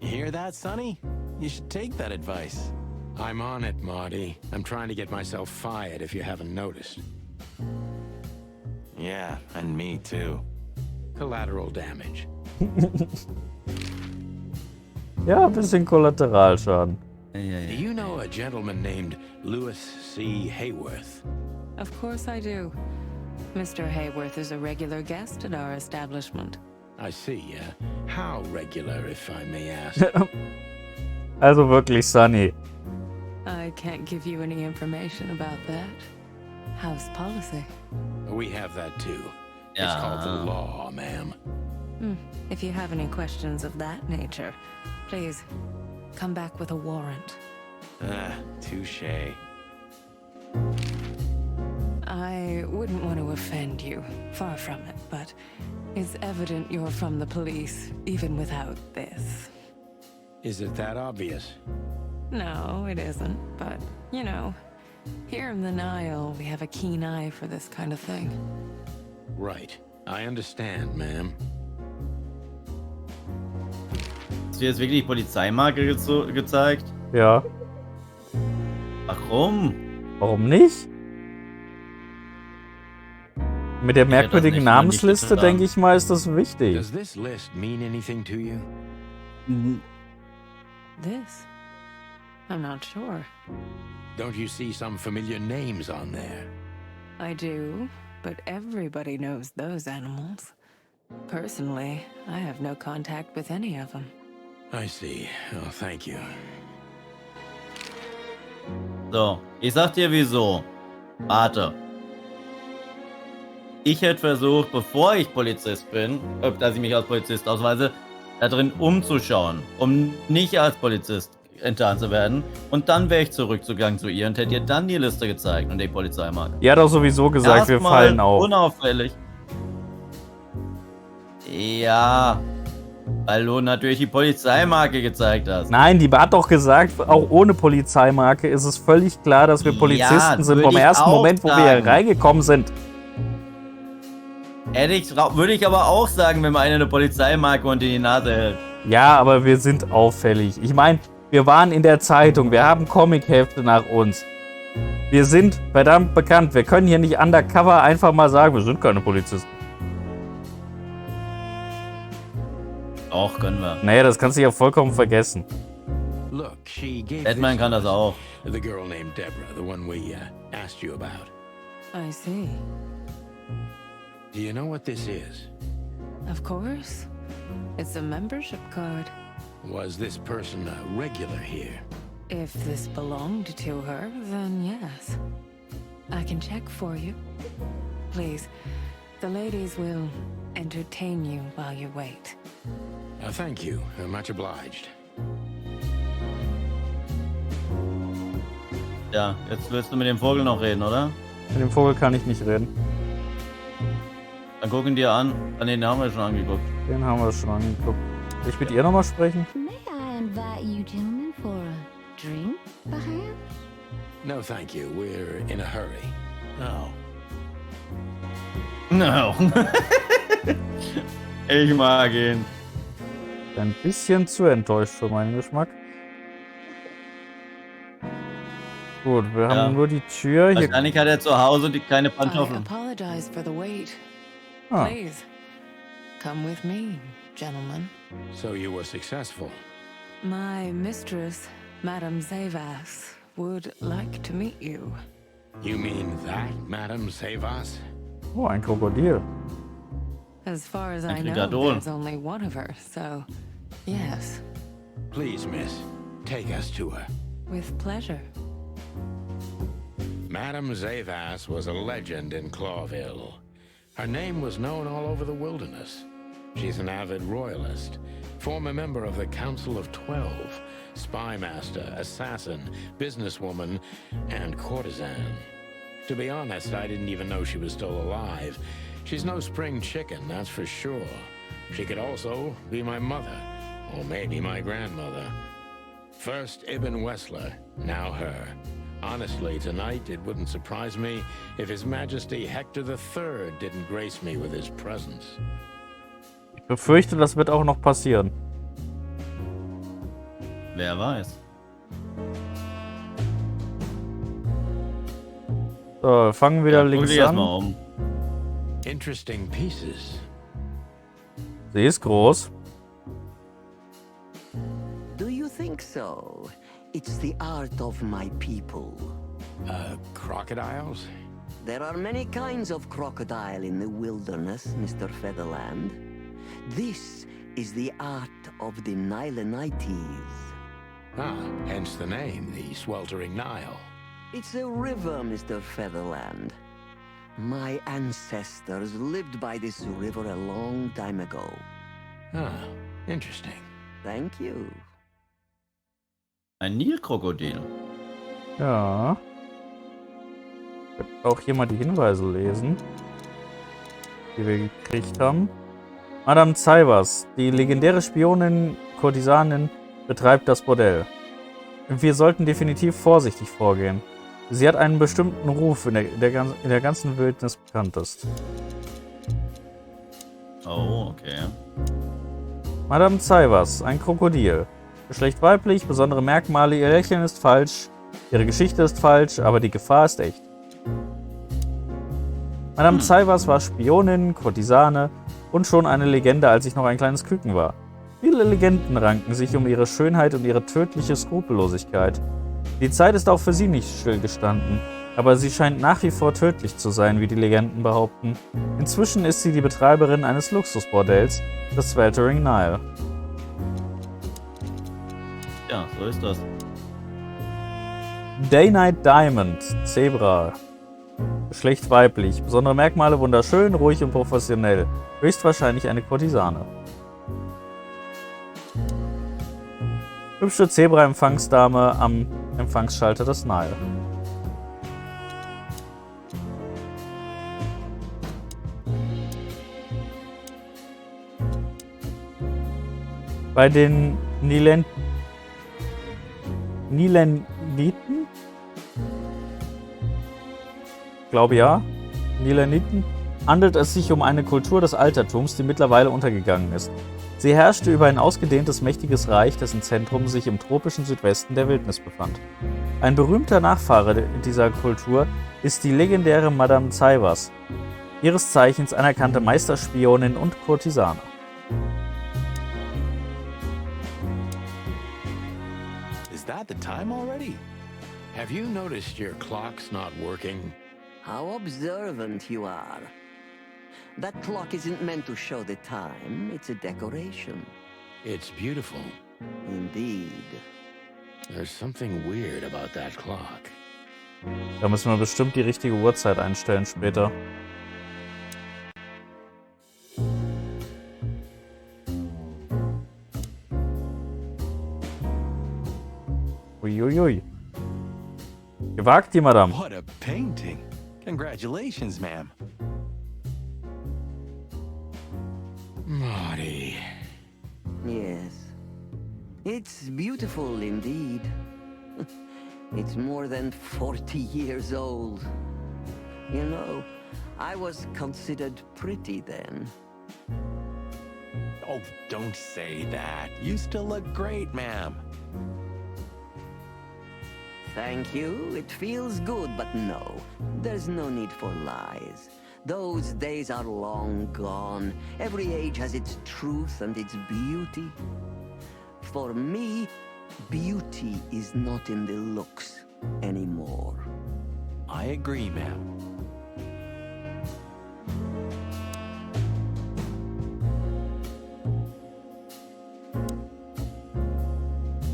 [SPEAKER 1] You hear that, Sonny? You should take that advice.
[SPEAKER 3] I'm on it, Marty. I'm trying to get myself fired if you haven't noticed.
[SPEAKER 1] Yeah, and me too.
[SPEAKER 3] Collateral damage.
[SPEAKER 2] Ja, ein bisschen Kollateralschaden.
[SPEAKER 3] Do you know a gentleman named Louis C. Hayworth?
[SPEAKER 9] Of course I do. Mr. Hayworth is a regular guest at our establishment.
[SPEAKER 3] I see. How regular, if I may ask?
[SPEAKER 2] Also wirklich, Sonny.
[SPEAKER 9] I can't give you any information about that. House policy.
[SPEAKER 3] We have that too. It's called the law, ma'am.
[SPEAKER 9] If you have any questions of that nature, please come back with a warrant.
[SPEAKER 1] Touche.
[SPEAKER 9] I wouldn't want to offend you, far from it, but it's evident you're from the police, even without this.
[SPEAKER 3] Is it that obvious?
[SPEAKER 9] No, it isn't, but, you know, here in the Nile, we have a keen eye for this kind of thing.
[SPEAKER 3] Right. I understand, ma'am.
[SPEAKER 7] Hast du jetzt wirklich die Polizeimarke gezeigt?
[SPEAKER 2] Ja.
[SPEAKER 7] Warum?
[SPEAKER 2] Warum nicht? Mit der merkwürdigen
[SPEAKER 7] nicht
[SPEAKER 2] Namensliste,
[SPEAKER 7] getan.
[SPEAKER 2] denke ich mal, ist das wichtig.
[SPEAKER 3] Does this list mean anything to you?
[SPEAKER 9] This? I'm not sure.
[SPEAKER 3] Don't you see some familiar names on there?
[SPEAKER 9] I do, but everybody knows those animals. Personally, I have no contact with any of them.
[SPEAKER 3] I see. Oh, thank you.
[SPEAKER 7] So, ich sag dir wieso. Warte. Ich hätte versucht, bevor ich Polizist bin, dass ich mich als Polizist ausweise, da drin umzuschauen, um nicht als Polizist enttarnt zu werden. Und dann wäre ich zurückgegangen zu ihr und hätte ihr dann die Liste gezeigt und die Polizeimarke.
[SPEAKER 2] Die hat auch sowieso gesagt, wir
[SPEAKER 7] Erstmal
[SPEAKER 2] fallen auf.
[SPEAKER 7] Unauffällig. Ja, weil du natürlich die Polizeimarke gezeigt hast.
[SPEAKER 2] Nein, die hat doch gesagt, auch ohne Polizeimarke ist es völlig klar, dass wir Polizisten sind,
[SPEAKER 7] würde
[SPEAKER 2] vom
[SPEAKER 7] ich
[SPEAKER 2] ersten
[SPEAKER 7] auch
[SPEAKER 2] Moment, wo wir
[SPEAKER 7] sagen.
[SPEAKER 2] hier reingekommen sind.
[SPEAKER 7] Würde ich aber auch sagen, wenn man eine Polizeimarke unter die Nase hält.
[SPEAKER 2] Ja, aber wir sind auffällig. Ich meine, wir waren in der Zeitung, wir haben Comichefte nach uns. Wir sind verdammt bekannt. Wir können hier nicht undercover einfach mal sagen, wir sind keine Polizisten.
[SPEAKER 7] Auch können wir.
[SPEAKER 2] Nee, das kannst du ja vollkommen vergessen.
[SPEAKER 3] Look, she gave
[SPEAKER 7] Batman
[SPEAKER 3] this
[SPEAKER 7] kann das
[SPEAKER 3] to us.
[SPEAKER 7] auch.
[SPEAKER 3] The girl named Deborah, the one we asked you about.
[SPEAKER 9] I see.
[SPEAKER 3] Do you know what this is?
[SPEAKER 9] Of course. It's a membership card.
[SPEAKER 3] Was this person a regular here?
[SPEAKER 9] If this belonged to her, then yes. I can check for you. Please, the ladies will entertain you while you wait.
[SPEAKER 3] Thank you. Much obliged.
[SPEAKER 7] Ja, jetzt willst du mit dem Vogel noch reden, oder?
[SPEAKER 2] Mit dem Vogel kann ich nicht reden.
[SPEAKER 7] Dann guck ihn dir an. Ah, nee, den haben wir schon angeguckt.
[SPEAKER 2] Den haben wir schon angeguckt. Will ich mit ihr nochmal sprechen?
[SPEAKER 8] May I invite you gentlemen for a drink, perhaps?
[SPEAKER 3] No, thank you. We're in a hurry.
[SPEAKER 1] Oh.
[SPEAKER 7] No. Ich mag ihn.
[SPEAKER 2] Ein bisschen zu enttäuscht für meinen Geschmack. Gut, wir haben nur die Tür. Hier.
[SPEAKER 7] Wahrscheinlich hat er zu Hause keine
[SPEAKER 9] I
[SPEAKER 7] Pantoffeln.
[SPEAKER 9] apologize for the wait.
[SPEAKER 2] Ah.
[SPEAKER 9] Please, come with me, gentlemen.
[SPEAKER 3] So you were successful.
[SPEAKER 9] My mistress, Madame Zaiwass, would like to meet you.
[SPEAKER 3] You mean that, Madame Zaiwass?
[SPEAKER 2] Oh, ein Krokodil.
[SPEAKER 9] As far as
[SPEAKER 7] Ein
[SPEAKER 9] I know,
[SPEAKER 7] Krigadol.
[SPEAKER 9] there's only one of her, so yes,
[SPEAKER 3] Please, miss, take us to her.
[SPEAKER 9] with pleasure.
[SPEAKER 3] Madame Zaiwass was a legend in Clawville. Her name was known all over the wilderness. She's an avid royalist, former member of the Council of 12, spy master, assassin, businesswoman, and courtesan. To be honest, I didn't even know she was still alive. She's no spring chicken, that's for sure. She could also be my mother, or maybe my grandmother. First Ibn Wessler, now her. Honestly, tonight it wouldn't surprise me if His Majesty Hector III didn't grace me with his presence.
[SPEAKER 2] Ich befürchte, das wird auch noch passieren.
[SPEAKER 7] Wer weiß.
[SPEAKER 2] So, fangen wieder
[SPEAKER 7] Guck
[SPEAKER 2] links
[SPEAKER 7] dich erstmal
[SPEAKER 2] an.
[SPEAKER 7] um.
[SPEAKER 3] Interesting pieces.
[SPEAKER 2] Sie ist groß.
[SPEAKER 4] Do you think so? It's the art of my people.
[SPEAKER 3] Crocodiles?
[SPEAKER 4] There are many kinds of crocodile in the wilderness, Mr. Featherland. This is the art of the Nilenites.
[SPEAKER 3] Ah, hence the name, the sweltering Nile.
[SPEAKER 4] It's a river, Mr. Featherland. My ancestors lived by this river a long time ago.
[SPEAKER 3] Ah, interesting.
[SPEAKER 4] Thank you.
[SPEAKER 7] Ein Nilkrokodil.
[SPEAKER 2] Ja. Ich werde auch hier mal die Hinweise lesen, die wir gekriegt haben. Madame Zaiwass, die legendäre Spionin, Kurtisanin, betreibt das Bordell. Wir sollten definitiv vorsichtig vorgehen. Sie hat einen bestimmten Ruf in der ganzen Wildnis bekannt ist.
[SPEAKER 7] Oh, okay.
[SPEAKER 2] Madame Zaiwass, ein Krokodil. Geschlecht weiblich, besondere Merkmale, ihr Lächeln ist falsch, ihre Geschichte ist falsch, aber die Gefahr ist echt. Madame Zaiwass war Spionin, Kurtisane und schon eine Legende, als ich noch ein kleines Küken war. Viele Legenden ranken sich um ihre Schönheit und ihre tödliche Skrupellosigkeit. Die Zeit ist auch für sie nicht stillgestanden, aber sie scheint nach wie vor tödlich zu sein, wie die Legenden behaupten. Inzwischen ist sie die Betreiberin eines Luxusbordells, das Sweltering Nile.
[SPEAKER 7] Ja, so ist das.
[SPEAKER 2] Day-Night Diamond, Zebra. Geschlecht weiblich, besondere Merkmale wunderschön, ruhig und professionell. Höchstwahrscheinlich eine Kurtisane. Hübsche Zebra-Empfangsdame am Empfangsschalter des Nile. Bei den Nileniten? Glaube ja. Nileniten handelt es sich um eine Kultur des Altertums, die mittlerweile untergegangen ist. Sie herrschte über ein ausgedehntes, mächtiges Reich, dessen Zentrum sich im tropischen Südwesten der Wildnis befand. Ein berühmter Nachfahre dieser Kultur ist die legendäre Madame Zaiwass, ihres Zeichens anerkannte Meisterspionin und Kurtisane.
[SPEAKER 1] is that the time already?
[SPEAKER 3] Have you noticed your clock's not working?
[SPEAKER 4] How observant you are. That clock isn't meant to show the time, it's a decoration.
[SPEAKER 3] It's beautiful.
[SPEAKER 4] Indeed.
[SPEAKER 3] There's something weird about that clock.
[SPEAKER 2] Da müssen wir bestimmt die richtige Uhrzeit einstellen später. Uiuiui. Gewagt, die Madame.
[SPEAKER 1] What a painting. Congratulations, ma'am.
[SPEAKER 3] Marty.
[SPEAKER 4] Yes. It's beautiful indeed. It's more than 40 years old. You know, I was considered pretty then.
[SPEAKER 1] Oh, don't say that. You still look great, ma'am.
[SPEAKER 4] Thank you. It feels good, but no. There's no need for lies. Those days are long gone. Every age has its truth and its beauty. For me, beauty is not in the looks anymore.
[SPEAKER 1] I agree, ma'am.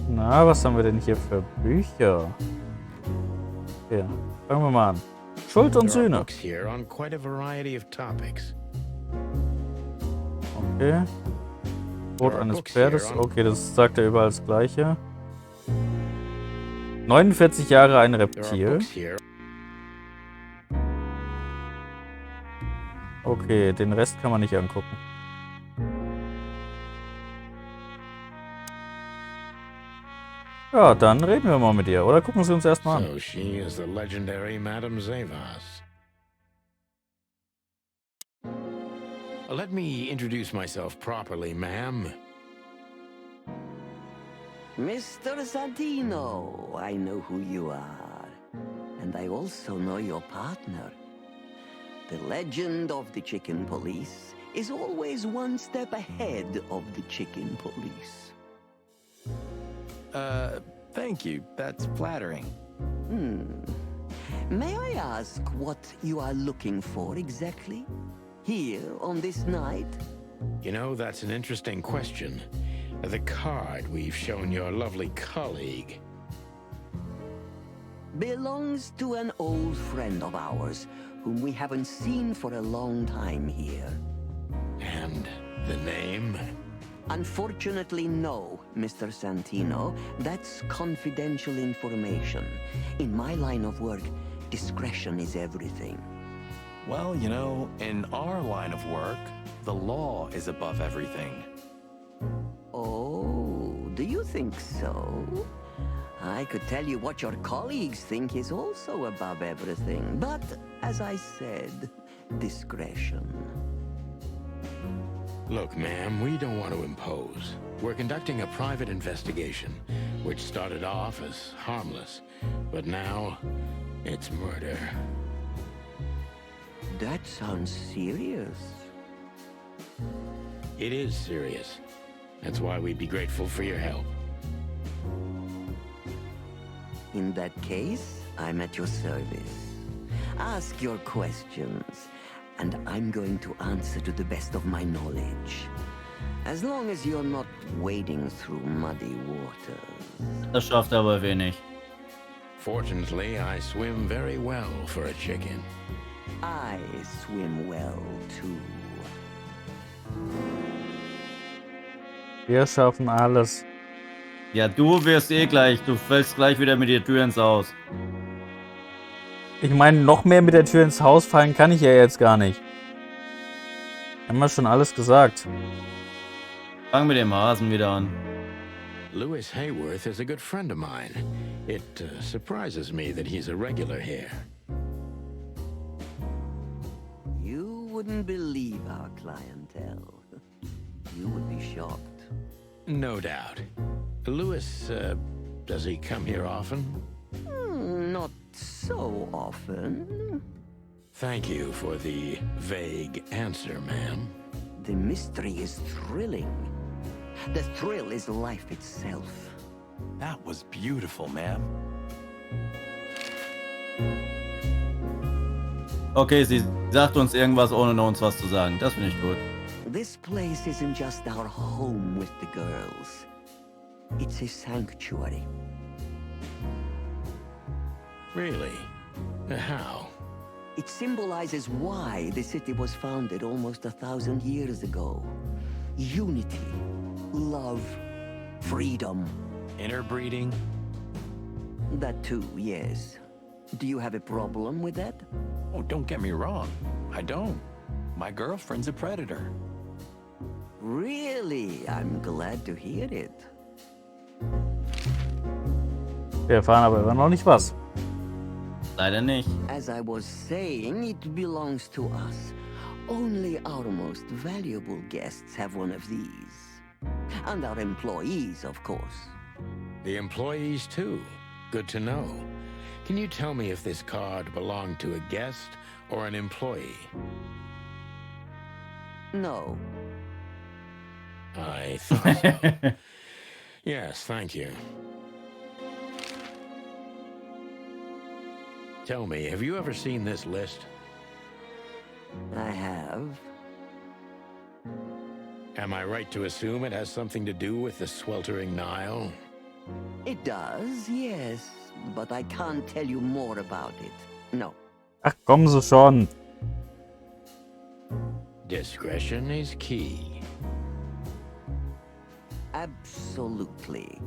[SPEAKER 2] Na, was haben wir denn hier für Bücher? Okay, fangen wir mal an. Schuld und
[SPEAKER 3] There are
[SPEAKER 2] Sühne.
[SPEAKER 3] books here on quite a variety of topics.
[SPEAKER 2] Okay. Tod eines Pferdes. Okay, das sagt er überall das Gleiche. 49 Jahre ein
[SPEAKER 3] There are
[SPEAKER 2] Reptil.
[SPEAKER 3] books here.
[SPEAKER 2] Okay, den Rest kann man nicht angucken. Ja, dann reden wir mal mit ihr. Oder gucken Sie uns erstmal an.
[SPEAKER 3] So she is the legendary Madame Zaiwass. Let me introduce myself properly, ma'am.
[SPEAKER 4] Mr. Santino, I know who you are. And I also know your partner. The legend of the chicken police is always one step ahead of the chicken police.
[SPEAKER 1] Thank you. That's flattering.
[SPEAKER 4] May I ask what you are looking for exactly? Here on this night?
[SPEAKER 3] You know, that's an interesting question. The card we've shown your lovely colleague.
[SPEAKER 4] Belongs to an old friend of ours, whom we haven't seen for a long time here.
[SPEAKER 3] And the name?
[SPEAKER 4] Unfortunately, no, Mr. Santino. That's confidential information. In my line of work, discretion is everything.
[SPEAKER 1] Well, you know, in our line of work, the law is above everything.
[SPEAKER 4] Oh, do you think so? I could tell you what your colleagues think is also above everything, but as I said, discretion.
[SPEAKER 3] Look, ma'am, we don't want to impose. We're conducting a private investigation, which started off as harmless, but now it's murder.
[SPEAKER 4] That sounds serious.
[SPEAKER 3] It is serious. That's why we'd be grateful for your help.
[SPEAKER 4] In that case, I'm at your service. Ask your questions, and I'm going to answer to the best of my knowledge. As long as you're not wading through muddy waters.
[SPEAKER 7] Das schafft er aber wenig.
[SPEAKER 3] Fortunately, I swim very well for a chicken.
[SPEAKER 4] I swim well, too.
[SPEAKER 2] Wir schaffen alles.
[SPEAKER 7] Ja, du wirst eh gleich. Du fällst gleich wieder mit der Tür ins Haus.
[SPEAKER 2] Ich meine, noch mehr mit der Tür ins Haus fallen kann ich ja jetzt gar nicht. Haben wir schon alles gesagt.
[SPEAKER 7] Fang mit dem Hasen wieder an.
[SPEAKER 3] Louis Hayworth is a good friend of mine. It surprises me that he's a regular here.
[SPEAKER 4] You wouldn't believe our clientele. You would be shocked.
[SPEAKER 3] No doubt. Louis, does he come here often?
[SPEAKER 4] Not so often.
[SPEAKER 3] Thank you for the vague answer, ma'am.
[SPEAKER 4] The mystery is thrilling. The thrill is life itself.
[SPEAKER 1] That was beautiful, ma'am.
[SPEAKER 7] Okay, sie sagt uns irgendwas, ohne uns was zu sagen. Das finde ich gut.
[SPEAKER 4] This place isn't just our home with the girls. It's a sanctuary.
[SPEAKER 3] Really? How?
[SPEAKER 4] It symbolizes why the city was founded almost 1,000 years ago. Unity, love, freedom.
[SPEAKER 1] Interbreeding?
[SPEAKER 4] That too, yes. Do you have a problem with that?
[SPEAKER 1] Oh, don't get me wrong. I don't. My girlfriend's a predator.
[SPEAKER 4] Really? I'm glad to hear it.
[SPEAKER 2] Wir erfahren aber immer noch nicht was.
[SPEAKER 7] Leider nicht.
[SPEAKER 4] As I was saying, it belongs to us. Only our most valuable guests have one of these. And our employees, of course.
[SPEAKER 3] The employees, too. Good to know. Can you tell me if this card belonged to a guest or an employee?
[SPEAKER 4] No.
[SPEAKER 3] I thought so. Yes, thank you. Tell me, have you ever seen this list?
[SPEAKER 4] I have.
[SPEAKER 3] Am I right to assume it has something to do with the sweltering Nile?
[SPEAKER 4] It does, yes. But I can't tell you more about it. No.
[SPEAKER 2] Ach, kommen Sie schon.
[SPEAKER 3] Discretion is key.
[SPEAKER 4] Absolutely.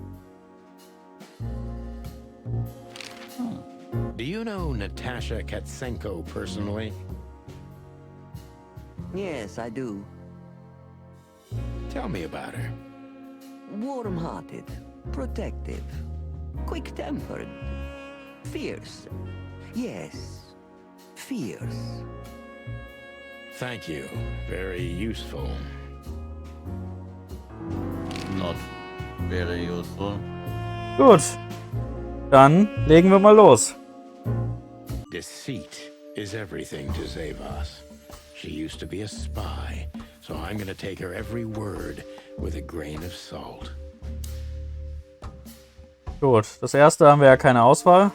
[SPEAKER 3] Do you know Natasha Katsenko personally?
[SPEAKER 4] Yes, I do.
[SPEAKER 3] Tell me about her.
[SPEAKER 4] Warm-hearted, protective, quick-tempered, fierce. Yes, fierce.
[SPEAKER 3] Thank you. Very useful.
[SPEAKER 7] Not very useful.
[SPEAKER 2] Gut. Dann legen wir mal los.
[SPEAKER 3] Deceit is everything to Zaiwass. She used to be a spy, so I'm gonna take her every word with a grain of salt.
[SPEAKER 2] Gut, das erste haben wir ja keine Auswahl.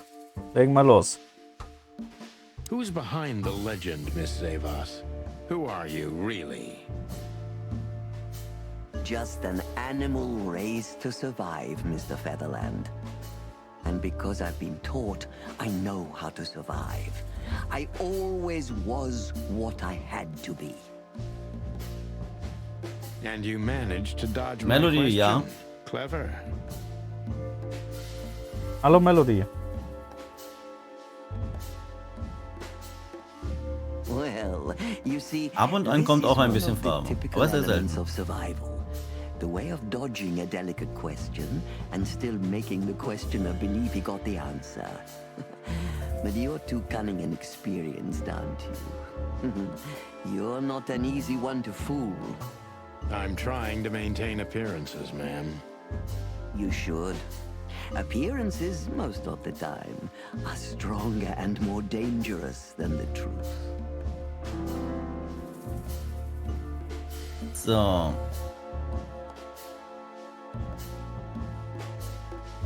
[SPEAKER 2] Legen wir los.
[SPEAKER 3] Who's behind the legend, Miss Zaiwass? Who are you, really?
[SPEAKER 4] Just an animal raised to survive, Mr. Featherland. And because I've been taught, I know how to survive. I always was what I had to be.
[SPEAKER 3] And you managed to dodge
[SPEAKER 7] Melody,
[SPEAKER 3] my question.
[SPEAKER 7] ja.
[SPEAKER 3] Clever.
[SPEAKER 2] Hallo Melody.
[SPEAKER 4] Well, you see,
[SPEAKER 7] Ab und an
[SPEAKER 4] this
[SPEAKER 7] kommt
[SPEAKER 4] is
[SPEAKER 7] auch ein
[SPEAKER 4] one
[SPEAKER 7] bisschen
[SPEAKER 4] of the
[SPEAKER 7] Farbe,
[SPEAKER 4] typical
[SPEAKER 7] aber sehr
[SPEAKER 4] elements
[SPEAKER 7] selten.
[SPEAKER 4] of survival. The way of dodging a delicate question and still making the questioner believe he got the answer. But you're too cunning and experienced, aren't you? You're not an easy one to fool.
[SPEAKER 3] I'm trying to maintain appearances, ma'am.
[SPEAKER 4] You should. Appearances, most of the time, are stronger and more dangerous than the truth.
[SPEAKER 7] So.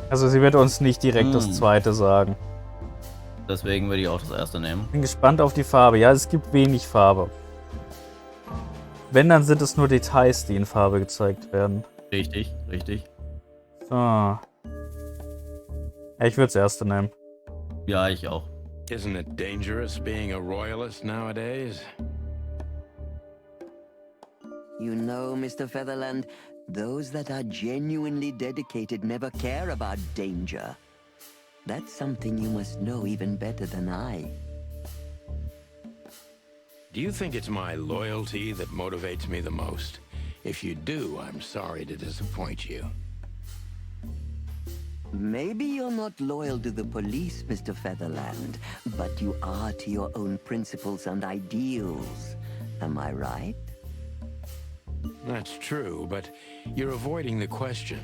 [SPEAKER 2] Also sie wird uns nicht direkt das zweite sagen.
[SPEAKER 7] Deswegen würde ich auch das erste nehmen.
[SPEAKER 2] Bin gespannt auf die Farbe. Ja, es gibt wenig Farbe. Wenn, dann sind es nur Details, die in Farbe gezeigt werden.
[SPEAKER 7] Richtig, richtig.
[SPEAKER 2] So. Ja, ich würde das erste nehmen.
[SPEAKER 7] Ja, ich auch.
[SPEAKER 3] Isn't it dangerous being a royalist nowadays?
[SPEAKER 4] You know, Mr. Featherland, those that are genuinely dedicated never care about danger. That's something you must know even better than I.
[SPEAKER 3] Do you think it's my loyalty that motivates me the most? If you do, I'm sorry to disappoint you.
[SPEAKER 4] Maybe you're not loyal to the police, Mr. Featherland, but you are to your own principles and ideals. Am I right?
[SPEAKER 3] That's true, but you're avoiding the question.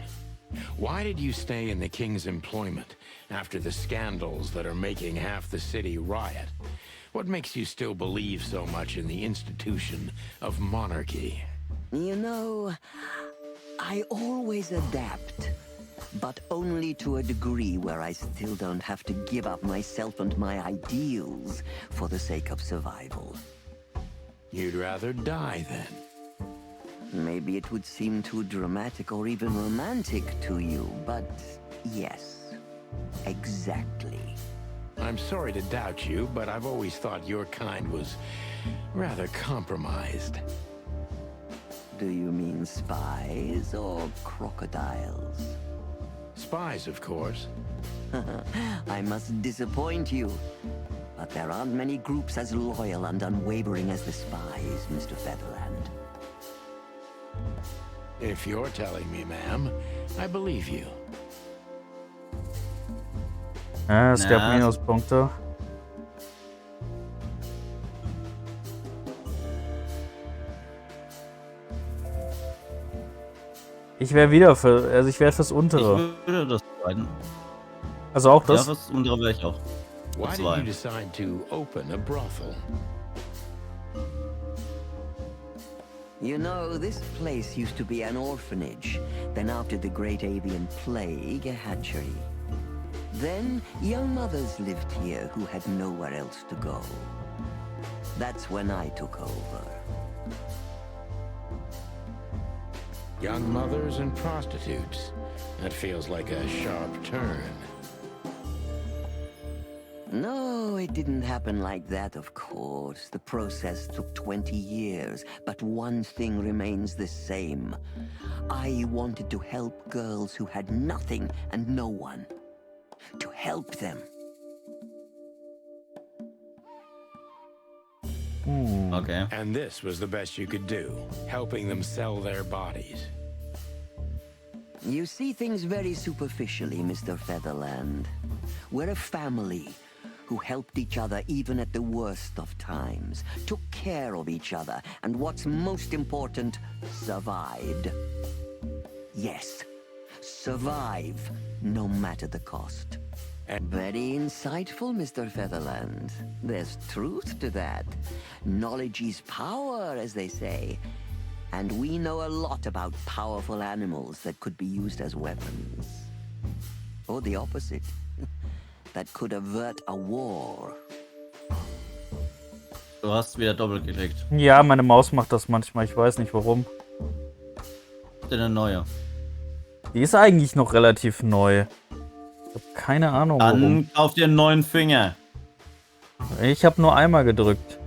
[SPEAKER 3] Why did you stay in the king's employment after the scandals that are making half the city riot? What makes you still believe so much in the institution of monarchy?
[SPEAKER 4] You know, I always adapt. but only to a degree where I still don't have to give up myself and my ideals for the sake of survival.
[SPEAKER 3] You'd rather die then?
[SPEAKER 4] Maybe it would seem too dramatic or even romantic to you, but yes, exactly.
[SPEAKER 3] I'm sorry to doubt you, but I've always thought your kind was rather compromised.
[SPEAKER 4] Do you mean spies or crocodiles?
[SPEAKER 3] Spies, of course.
[SPEAKER 4] I must disappoint you, but there aren't many groups as loyal and unwavering as the spies, Mr. Featherland.
[SPEAKER 3] If you're telling me, ma'am, I believe you.
[SPEAKER 2] Es gab Minuspunkte. Ich wäre wieder für, also ich wäre fürs Untere.
[SPEAKER 7] Ich würde das beiden.
[SPEAKER 2] Also auch
[SPEAKER 7] Ja,
[SPEAKER 2] das?
[SPEAKER 7] fürs Untere wäre ich auch.
[SPEAKER 3] Why did you decide to open a brothel?
[SPEAKER 4] You know, this place used to be an orphanage. Then after the Great Avian Plague, a hatchery. Then young mothers lived here who had nowhere else to go. That's when I took over.
[SPEAKER 3] Young mothers and prostitutes. That feels like a sharp turn.
[SPEAKER 4] No, it didn't happen like that, of course. The process took 20 years, but one thing remains the same. I wanted to help girls who had nothing and no one. To help them.
[SPEAKER 7] Okay.
[SPEAKER 3] And this was the best you could do, helping them sell their bodies.
[SPEAKER 4] You see things very superficially, Mr. Featherland. We're a family who helped each other even at the worst of times, took care of each other, and what's most important, survived. Yes, survive, no matter the cost. Very insightful, Mr. Featherland. There's truth to that. Knowledge is power, as they say. And we know a lot about powerful animals that could be used as weapons. Or the opposite. That could avert a war.
[SPEAKER 7] Du hast wieder doppelt geklickt.
[SPEAKER 2] Ja, meine Maus macht das manchmal. Ich weiß nicht warum.
[SPEAKER 7] Eine neue.
[SPEAKER 2] Die ist eigentlich noch relativ neu. Ich habe keine Ahnung warum.
[SPEAKER 7] Dann kauf dir einen neuen Finger.
[SPEAKER 2] Ich habe nur einmal gedrückt.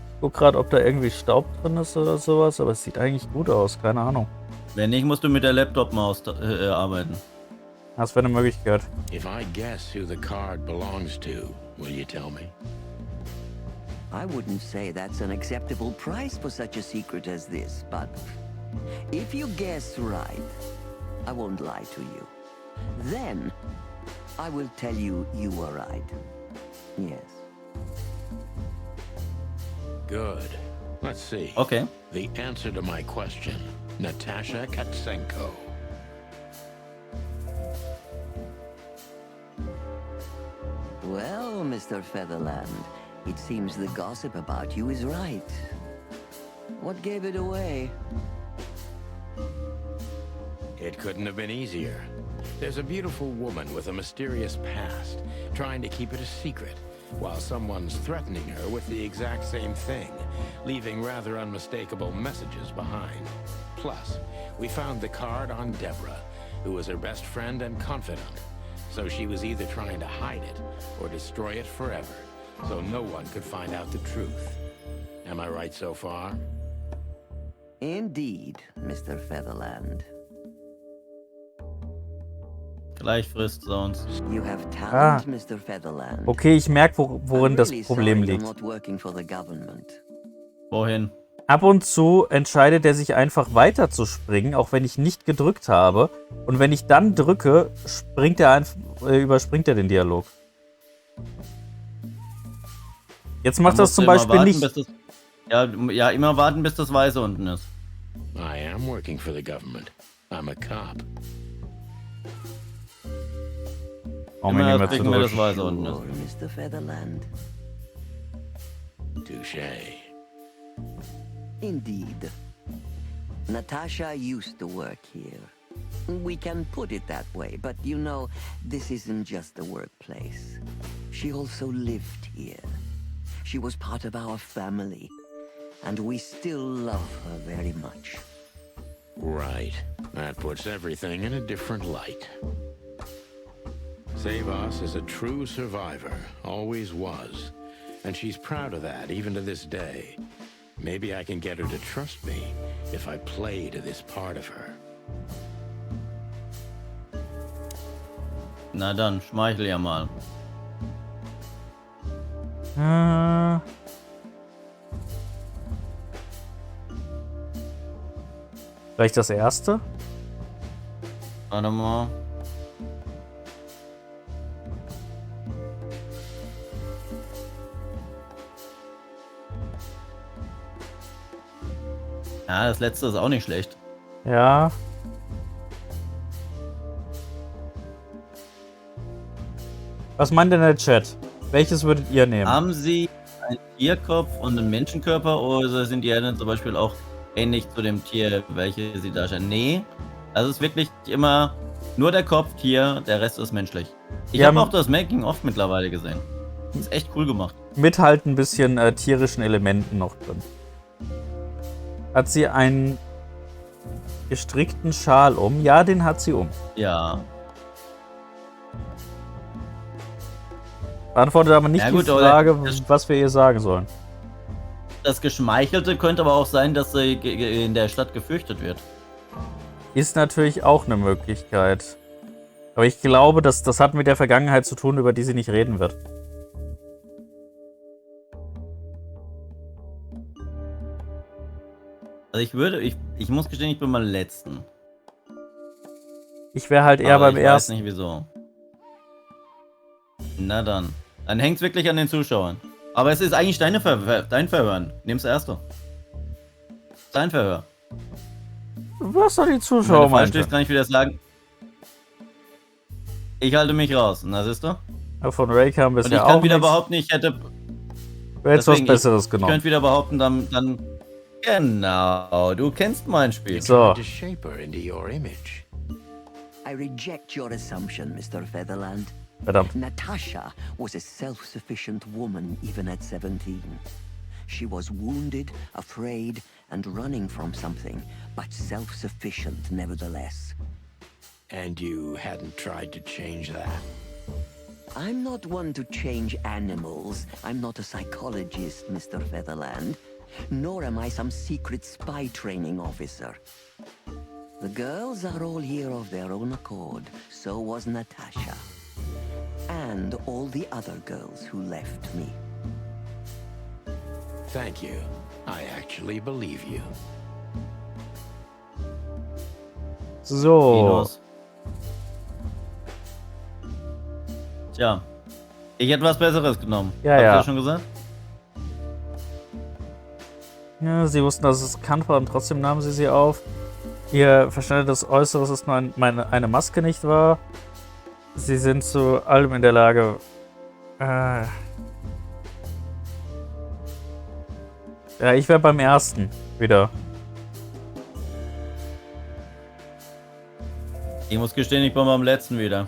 [SPEAKER 2] Ich guck gerade, ob da irgendwie Staub drin ist oder sowas, aber es sieht eigentlich gut aus. Keine Ahnung.
[SPEAKER 7] Wenn nicht, musst du mit der Laptop-Maus arbeiten.
[SPEAKER 2] Das wäre eine Möglichkeit.
[SPEAKER 3] If I guess who the card belongs to, will you tell me?
[SPEAKER 4] I wouldn't say that's an acceptable price for such a secret as this, but if you guess right, I won't lie to you. Then, I will tell you you were right. Yes.
[SPEAKER 3] Good. Let's see.
[SPEAKER 7] Okay.
[SPEAKER 3] The answer to my question. Natasha Katsenko.
[SPEAKER 4] Well, Mr. Featherland, it seems the gossip about you is right. What gave it away?
[SPEAKER 3] It couldn't have been easier. There's a beautiful woman with a mysterious past, trying to keep it a secret, while someone's threatening her with the exact same thing, leaving rather unmistakable messages behind. Plus, we found the card on Deborah, who was her best friend and confidant. So she was either trying to hide it or destroy it forever, so no one could find out the truth. Am I right so far?
[SPEAKER 4] Indeed, Mr. Featherland.
[SPEAKER 7] Gleich frisst sie uns.
[SPEAKER 4] You have talent, Mr. Featherland.
[SPEAKER 2] Okay, ich merke, worin das Problem liegt.
[SPEAKER 4] Not working for the government.
[SPEAKER 7] Wohin?
[SPEAKER 2] Ab und zu entscheidet er sich einfach weiter zu springen, auch wenn ich nicht gedrückt habe. Und wenn ich dann drücke, überspringt er den Dialog. Jetzt macht das zum Beispiel
[SPEAKER 7] warten,
[SPEAKER 2] nicht.
[SPEAKER 7] Ja, immer warten, bis das Weiße unten ist.
[SPEAKER 3] I am working for the government. I'm a cop.
[SPEAKER 2] Oh, mir nicht mehr
[SPEAKER 7] kriegen wir das
[SPEAKER 2] zurück.
[SPEAKER 7] Weiße unten ist.
[SPEAKER 4] Mr. Featherland.
[SPEAKER 3] Touché.
[SPEAKER 4] Indeed. Natasha used to work here. We can put it that way, but you know, this isn't just a workplace. She also lived here. She was part of our family, and we still love her very much.
[SPEAKER 3] Right. That puts everything in a different light. Zaiwass is a true survivor, always was. And she's proud of that, even to this day. Maybe I can get her to trust me if I play to this part of her.
[SPEAKER 7] Na dann, schmeichel ja mal.
[SPEAKER 2] Vielleicht das erste?
[SPEAKER 7] Warte mal. Ja, das letzte ist auch nicht schlecht.
[SPEAKER 2] Ja. Was meint denn der Chat? Welches würdet ihr nehmen?
[SPEAKER 7] Haben Sie einen Tierkopf und einen Menschenkörper oder sind die dann zum Beispiel auch ähnlich zu dem Tier, welche Sie darstellen? Nee, das ist wirklich immer nur der Kopf hier, der Rest ist menschlich. Ich habe auch das Making-of mittlerweile gesehen. Das ist echt cool gemacht.
[SPEAKER 2] Mit halt ein bisschen tierischen Elementen noch drin. Hat sie einen gestrickten Schal um? Ja, den hat sie um.
[SPEAKER 7] Ja.
[SPEAKER 2] Beantwortet aber nicht die Frage, was wir ihr sagen sollen.
[SPEAKER 7] Das Geschmeichelte könnte aber auch sein, dass sie in der Stadt gefürchtet wird.
[SPEAKER 2] Ist natürlich auch eine Möglichkeit. Aber ich glaube, das hat mit der Vergangenheit zu tun, über die sie nicht reden wird.
[SPEAKER 7] Also ich muss gestehen, ich bin beim letzten.
[SPEAKER 2] Ich wäre halt eher beim ersten.
[SPEAKER 7] Ich weiß nicht wieso. Na dann. Dann hängt es wirklich an den Zuschauern. Aber es ist eigentlich dein Verhör. Nimm's erste. Dein Verhör.
[SPEAKER 2] Was soll die Zuschauer meinen?
[SPEAKER 7] Kann ich wieder sagen. Ich halte mich raus. Na, siehst du?
[SPEAKER 2] Ja, von Ray kam bisher auch.
[SPEAKER 7] Und ich kann wieder behaupten, ich hätte.
[SPEAKER 2] Jetzt was Besseres genommen.
[SPEAKER 7] Ich könnte wieder behaupten, dann. Genau, du kennst mein Spiel.
[SPEAKER 2] So.
[SPEAKER 4] I reject your assumption, Mr. Featherland.
[SPEAKER 2] Verdammt.
[SPEAKER 4] Natasha was a self-sufficient woman even at 17. She was wounded, afraid, and running from something, but self-sufficient nevertheless.
[SPEAKER 3] And you hadn't tried to change that?
[SPEAKER 4] I'm not one to change animals. I'm not a psychologist, Mr. Featherland. Nor am I some secret spy training officer. The girls are all here of their own accord. So was Natasha. And all the other girls who left me.
[SPEAKER 3] Thank you. I actually believe you.
[SPEAKER 2] So.
[SPEAKER 7] Tja. Ich hätte was Besseres genommen.
[SPEAKER 2] Ja,
[SPEAKER 7] Habt ihr
[SPEAKER 2] ja.
[SPEAKER 7] das schon gesagt?
[SPEAKER 2] Ja, sie wussten, dass es bekannt war und trotzdem nahmen sie auf. Ihr verständiges Äußeres ist nur eine Maske, nicht wahr? Sie sind zu allem in der Lage. Ja, ich wäre beim ersten wieder.
[SPEAKER 7] Ich muss gestehen, ich bin beim letzten wieder.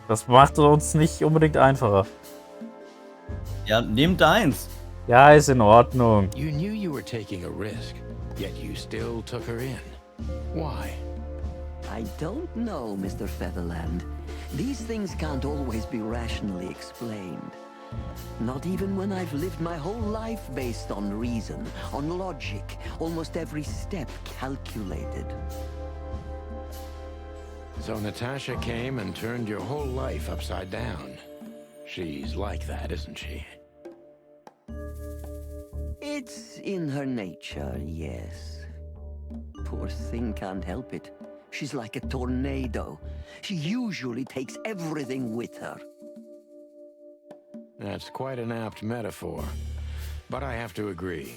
[SPEAKER 2] Das macht uns nicht unbedingt einfacher.
[SPEAKER 7] Ja, nehmt eins.
[SPEAKER 2] Ja, ist in Ordnung.
[SPEAKER 3] You knew you were taking a risk, yet you still took her in. Why?
[SPEAKER 4] I don't know, Mr. Featherland. These things can't always be rationally explained. Not even when I've lived my whole life based on reason, on logic, almost every step calculated.
[SPEAKER 3] So Natasha came and turned your whole life upside down. She's like that, isn't she?
[SPEAKER 4] It's in her nature, yes. Poor thing can't help it. She's like a tornado. She usually takes everything with her.
[SPEAKER 3] That's quite an apt metaphor, but I have to agree.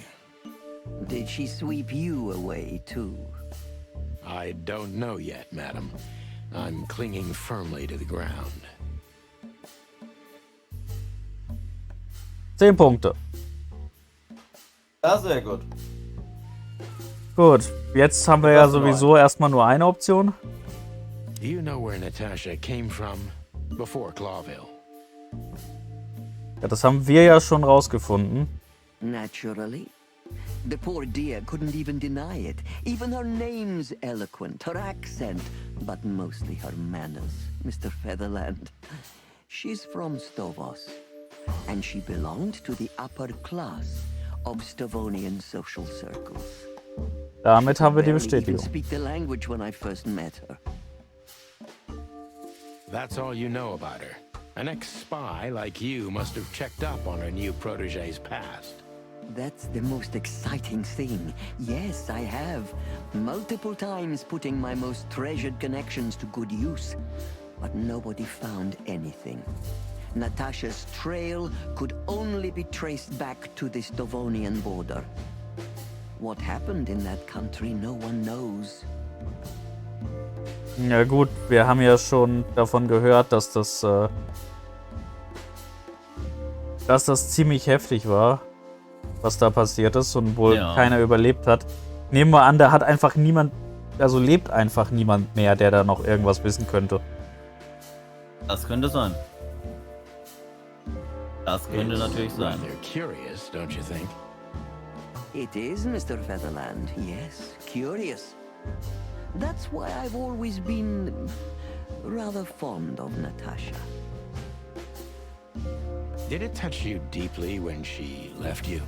[SPEAKER 4] Did she sweep you away, too?
[SPEAKER 3] I don't know yet, madam. I'm clinging firmly to the ground.
[SPEAKER 2] 10 Punkte.
[SPEAKER 7] Ja, sehr gut.
[SPEAKER 2] Gut, jetzt haben wir ja sowieso erstmal nur eine Option.
[SPEAKER 3] Do you know where Natasha came from before Clawville?
[SPEAKER 2] Ja, das haben wir ja schon rausgefunden.
[SPEAKER 4] Naturally. The poor dear couldn't even deny it. Even her name's eloquent, her accent, but mostly her manners, Mr. Featherland. She's from Zaiwass, and she belonged to the upper class of Stavonian social circles.
[SPEAKER 2] Damit haben wir die
[SPEAKER 4] Barely even
[SPEAKER 2] Bestätigung.
[SPEAKER 4] speak the language when I first met her.
[SPEAKER 3] That's all you know about her. An ex-spy like you must have checked up on her new protege's past.
[SPEAKER 4] That's the most exciting thing. Yes, I have. Multiple times putting my most treasured connections to good use. But nobody found anything. Natasha's trail could only be traced back to the Stavonian border. What happened in that country, no one knows.
[SPEAKER 2] Ja gut, wir haben ja schon davon gehört, dass das ziemlich heftig war, was da passiert ist und wohl keiner überlebt hat. Nehmen wir an, da hat einfach niemand, also lebt einfach niemand mehr, der da noch irgendwas wissen könnte.
[SPEAKER 7] Das könnte sein. Das könnte natürlich sein.
[SPEAKER 3] Rather curious, don't you think?
[SPEAKER 4] It is, Mr. Featherland. Yes, curious. That's why I've always been rather fond of Natasha.
[SPEAKER 3] Did it touch you deeply when she left you?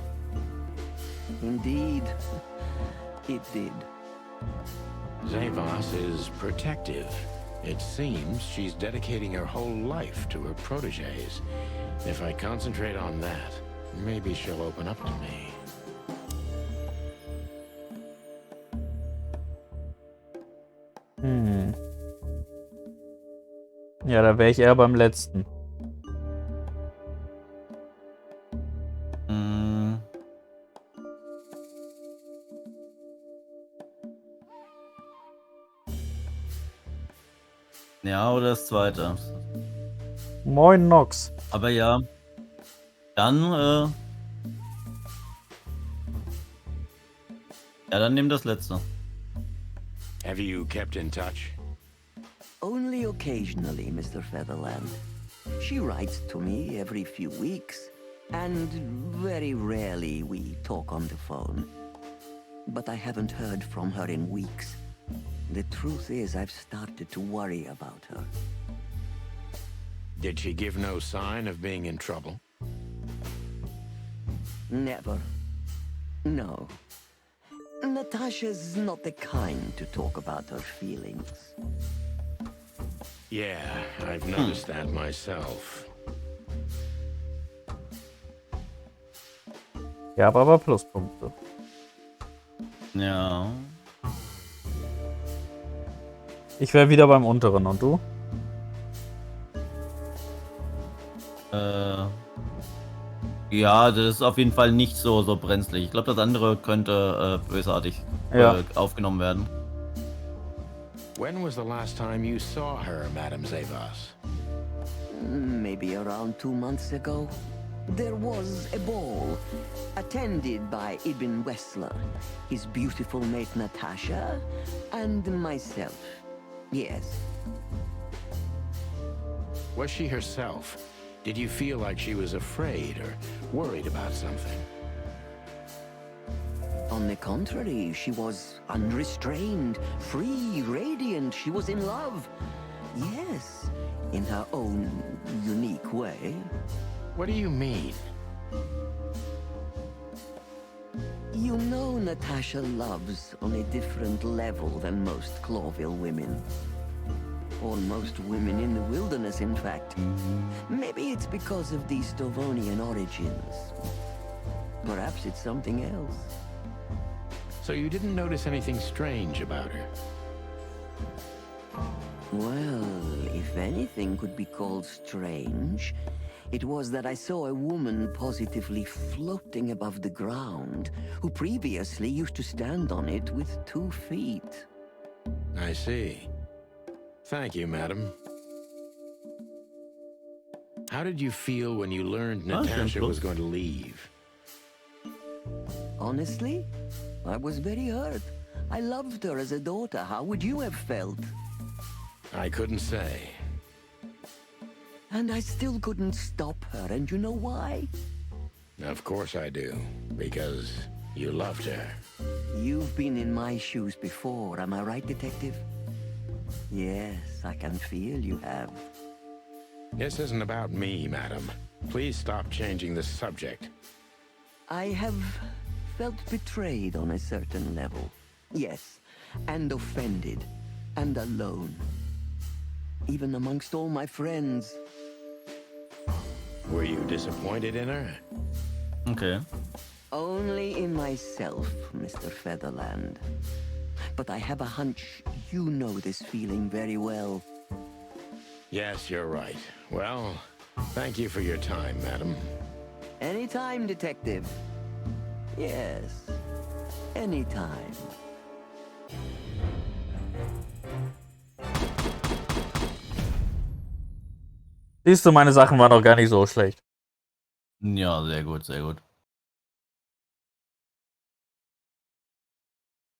[SPEAKER 4] Indeed, it did.
[SPEAKER 3] Zaiwass is protective. It seems she's dedicating her whole life to her proteges. If I concentrate on that, maybe she'll open up to me.
[SPEAKER 2] Ja, da wäre ich eher beim letzten.
[SPEAKER 7] Ja, oder das zweite.
[SPEAKER 2] Moin, Nox.
[SPEAKER 7] Aber ja, dann, ja, dann nimm das letzte.
[SPEAKER 3] Have you kept in touch?
[SPEAKER 4] Only occasionally, Mr. Featherland. She writes to me every few weeks, and very rarely we talk on the phone. But I haven't heard from her in weeks. The truth is, I've started to worry about her.
[SPEAKER 3] Did she give no sign of being in trouble?
[SPEAKER 4] Never. No. Natasha's not the kind to talk about her feelings.
[SPEAKER 3] Yeah, I've noticed that myself.
[SPEAKER 2] Ja, aber Pluspunkte.
[SPEAKER 7] Ja.
[SPEAKER 2] Ich wäre wieder beim unteren und du?
[SPEAKER 7] Ja, das ist auf jeden Fall nicht so brenzlig. Ich glaube, das andere könnte bösartig aufgenommen werden.
[SPEAKER 3] When was the last time you saw her, Madame Zaiwass?
[SPEAKER 4] Maybe around 2 months ago. There was a ball, attended by Ibn Wessler, his beautiful mate Natasha, and myself. Yes.
[SPEAKER 3] Was she herself? Did you feel like she was afraid or worried about something?
[SPEAKER 4] On the contrary, she was unrestrained, free, radiant. She was in love. Yes, in her own unique way.
[SPEAKER 3] What do you mean?
[SPEAKER 4] You know Natasha loves on a different level than most Clawville women. Or most women in the wilderness, in fact. Maybe it's because of these Stavonian origins. Perhaps it's something else.
[SPEAKER 3] So you didn't notice anything strange about her?
[SPEAKER 4] Well, if anything could be called strange, it was that I saw a woman positively floating above the ground, who previously used to stand on it with 2 feet.
[SPEAKER 3] I see. Thank you, madam. How did you feel when you learned Natasha was going to leave?
[SPEAKER 4] Honestly, I was very hurt. I loved her as a daughter. How would you have felt?
[SPEAKER 3] I couldn't say.
[SPEAKER 4] And I still couldn't stop her, and you know why?
[SPEAKER 3] Of course I do, because you loved her.
[SPEAKER 4] You've been in my shoes before, am I right, Detective? Yes, I can feel you have.
[SPEAKER 3] This isn't about me, madam. Please stop changing the subject.
[SPEAKER 4] I have felt betrayed on a certain level. Yes, and offended, and alone. Even amongst all my friends.
[SPEAKER 3] Were you disappointed in her?
[SPEAKER 7] Okay.
[SPEAKER 4] Only in myself, Mr. Featherland. But I have a hunch you know this feeling very well.
[SPEAKER 3] Yes, you're right. Well, thank you for your time, madam.
[SPEAKER 4] Anytime, Detective. Yes, anytime.
[SPEAKER 2] Siehst du, meine Sachen waren doch gar nicht so schlecht.
[SPEAKER 7] Ja, sehr gut, sehr gut.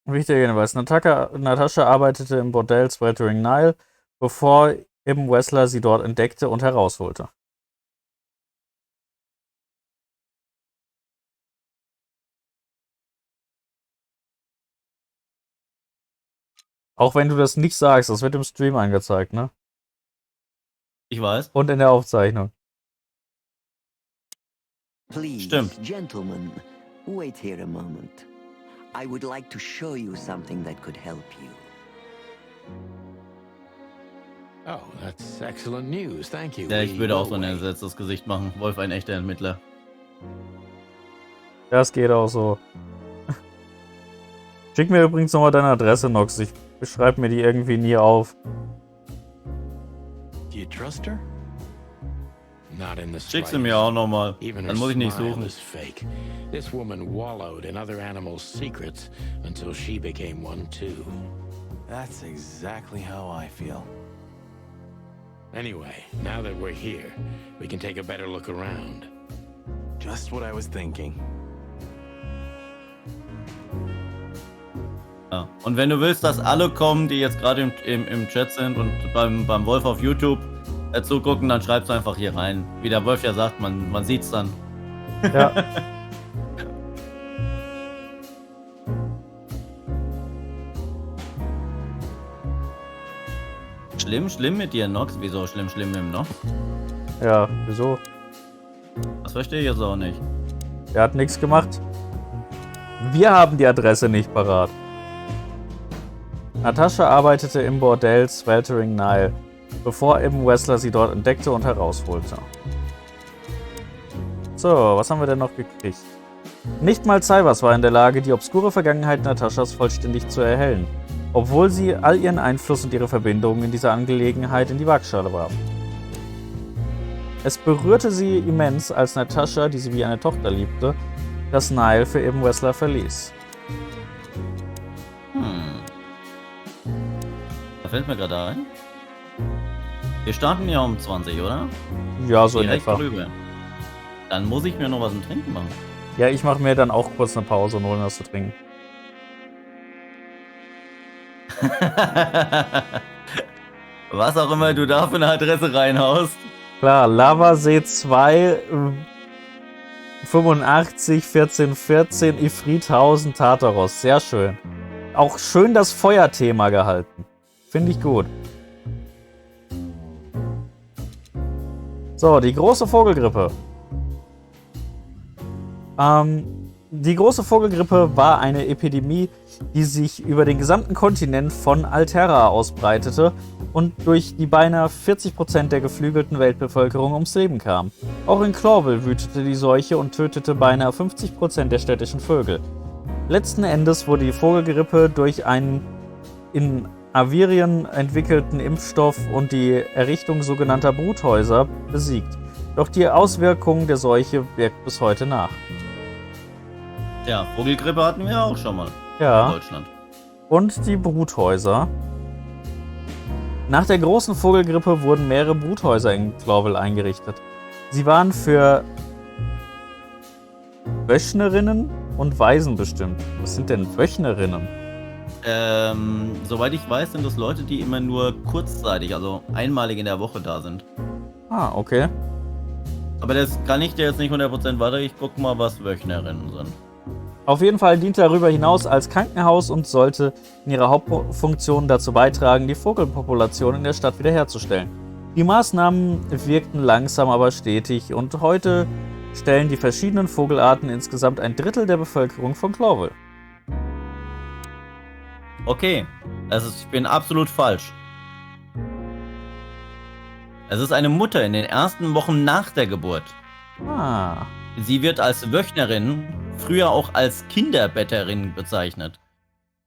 [SPEAKER 2] Wichtiger Hinweis, Natascha arbeitete im Bordell Sweltering Nile, bevor Im Wessler sie dort entdeckte und herausholte. Auch wenn du das nicht sagst, das wird im Stream angezeigt, ne?
[SPEAKER 7] Ich weiß.
[SPEAKER 2] Und in der Aufzeichnung.
[SPEAKER 4] Please,
[SPEAKER 7] Stimmt.
[SPEAKER 4] gentlemen, wait here a moment. I would like to show you something that could help you.
[SPEAKER 3] Oh, that's excellent news. Thank you.
[SPEAKER 7] Ja, ich würde auch so ein
[SPEAKER 3] Wait.
[SPEAKER 7] entsetztes Gesicht machen. Wolf, ein echter Ermittler.
[SPEAKER 2] Das geht auch so. Schick mir übrigens nochmal deine Adresse, Nox. Ich beschreibe mir die irgendwie nie auf.
[SPEAKER 1] Do you trust her?
[SPEAKER 3] Not in the
[SPEAKER 7] Schick sie mir auch nochmal.
[SPEAKER 3] Even her
[SPEAKER 7] Dann muss ich nicht
[SPEAKER 3] smile
[SPEAKER 7] suchen.
[SPEAKER 3] is fake. This woman wallowed in other animals' secrets until she became one too.
[SPEAKER 1] That's exactly how I feel.
[SPEAKER 3] Anyway, now that we're here, we can take a better look around.
[SPEAKER 1] Just what I was thinking.
[SPEAKER 7] Ja. Und wenn du willst, dass alle kommen, die jetzt gerade im Chat sind und beim Wolf auf YouTube zugucken, dann schreib's einfach hier rein. Wie der Wolf ja sagt, man sieht's dann.
[SPEAKER 2] Ja.
[SPEAKER 7] Schlimm mit dir, Nox? Wieso schlimm mit dem Nox?
[SPEAKER 2] Ja, wieso?
[SPEAKER 7] Das verstehe ich jetzt auch nicht.
[SPEAKER 2] Er hat nichts gemacht. Wir haben die Adresse nicht parat. Natascha arbeitete im Bordell Sweltering Nile, bevor Im Wessler sie dort entdeckte und herausholte. So, was haben wir denn noch gekriegt? Nicht mal Zaiwass war in der Lage, die obskure Vergangenheit Nataschas vollständig zu erhellen, obwohl sie all ihren Einfluss und ihre Verbindungen in dieser Angelegenheit in die Waagschale warf. Es berührte sie immens, als Natascha, die sie wie eine Tochter liebte, das Nile für Im Wessler verließ.
[SPEAKER 7] Da fällt mir gerade ein. Wir starten ja um 20, oder?
[SPEAKER 2] Ja, so in
[SPEAKER 7] Direkt
[SPEAKER 2] etwa.
[SPEAKER 7] drüber. Dann muss ich mir noch was zum Trinken machen.
[SPEAKER 2] Ja, ich mache mir dann auch kurz eine Pause und hole mir was zu trinken.
[SPEAKER 7] Was auch immer du da für eine Adresse reinhaust.
[SPEAKER 2] Klar, Lavasee 2, 85, 1414, Ifrithausen, Tartaros. Sehr schön. Auch schön das Feuerthema gehalten. Finde ich gut. So, die große Vogelgrippe. Die große Vogelgrippe war eine Epidemie, die sich über den gesamten Kontinent von Alterra ausbreitete und durch die beinahe 40% der geflügelten Weltbevölkerung ums Leben kam. Auch in Clawville wütete die Seuche und tötete beinahe 50% der städtischen Vögel. Letzten Endes wurde die Vogelgrippe durch einen in Avirien entwickelten Impfstoff und die Errichtung sogenannter Bruthäuser besiegt. Doch die Auswirkungen der Seuche wirkt bis heute nach.
[SPEAKER 7] Ja, Vogelgrippe hatten wir auch schon mal.
[SPEAKER 2] Ja.
[SPEAKER 7] In Deutschland.
[SPEAKER 2] Und die Bruthäuser. Nach der großen Vogelgrippe wurden mehrere Bruthäuser in Clawville eingerichtet. Sie waren für Wöchnerinnen, und Waisen bestimmt. Was sind denn Wöchnerinnen?
[SPEAKER 7] Soweit ich weiß, sind das Leute, die immer nur kurzzeitig, also einmalig in der Woche da sind.
[SPEAKER 2] Ah, okay.
[SPEAKER 7] Aber das kann ich dir jetzt nicht 100% weiter. Ich guck mal, was Wöchnerinnen sind.
[SPEAKER 2] Auf jeden Fall dient er darüber hinaus als Krankenhaus und sollte in ihrer Hauptfunktion dazu beitragen, die Vogelpopulation in der Stadt wiederherzustellen. Die Maßnahmen wirkten langsam, aber stetig und heute stellen die verschiedenen Vogelarten insgesamt ein Drittel der Bevölkerung von Clawville.
[SPEAKER 7] Okay, ich bin absolut falsch. Es ist eine Mutter in den ersten Wochen nach der Geburt.
[SPEAKER 2] Ah.
[SPEAKER 7] Sie wird als Wöchnerin, früher auch als Kinderbetterin bezeichnet.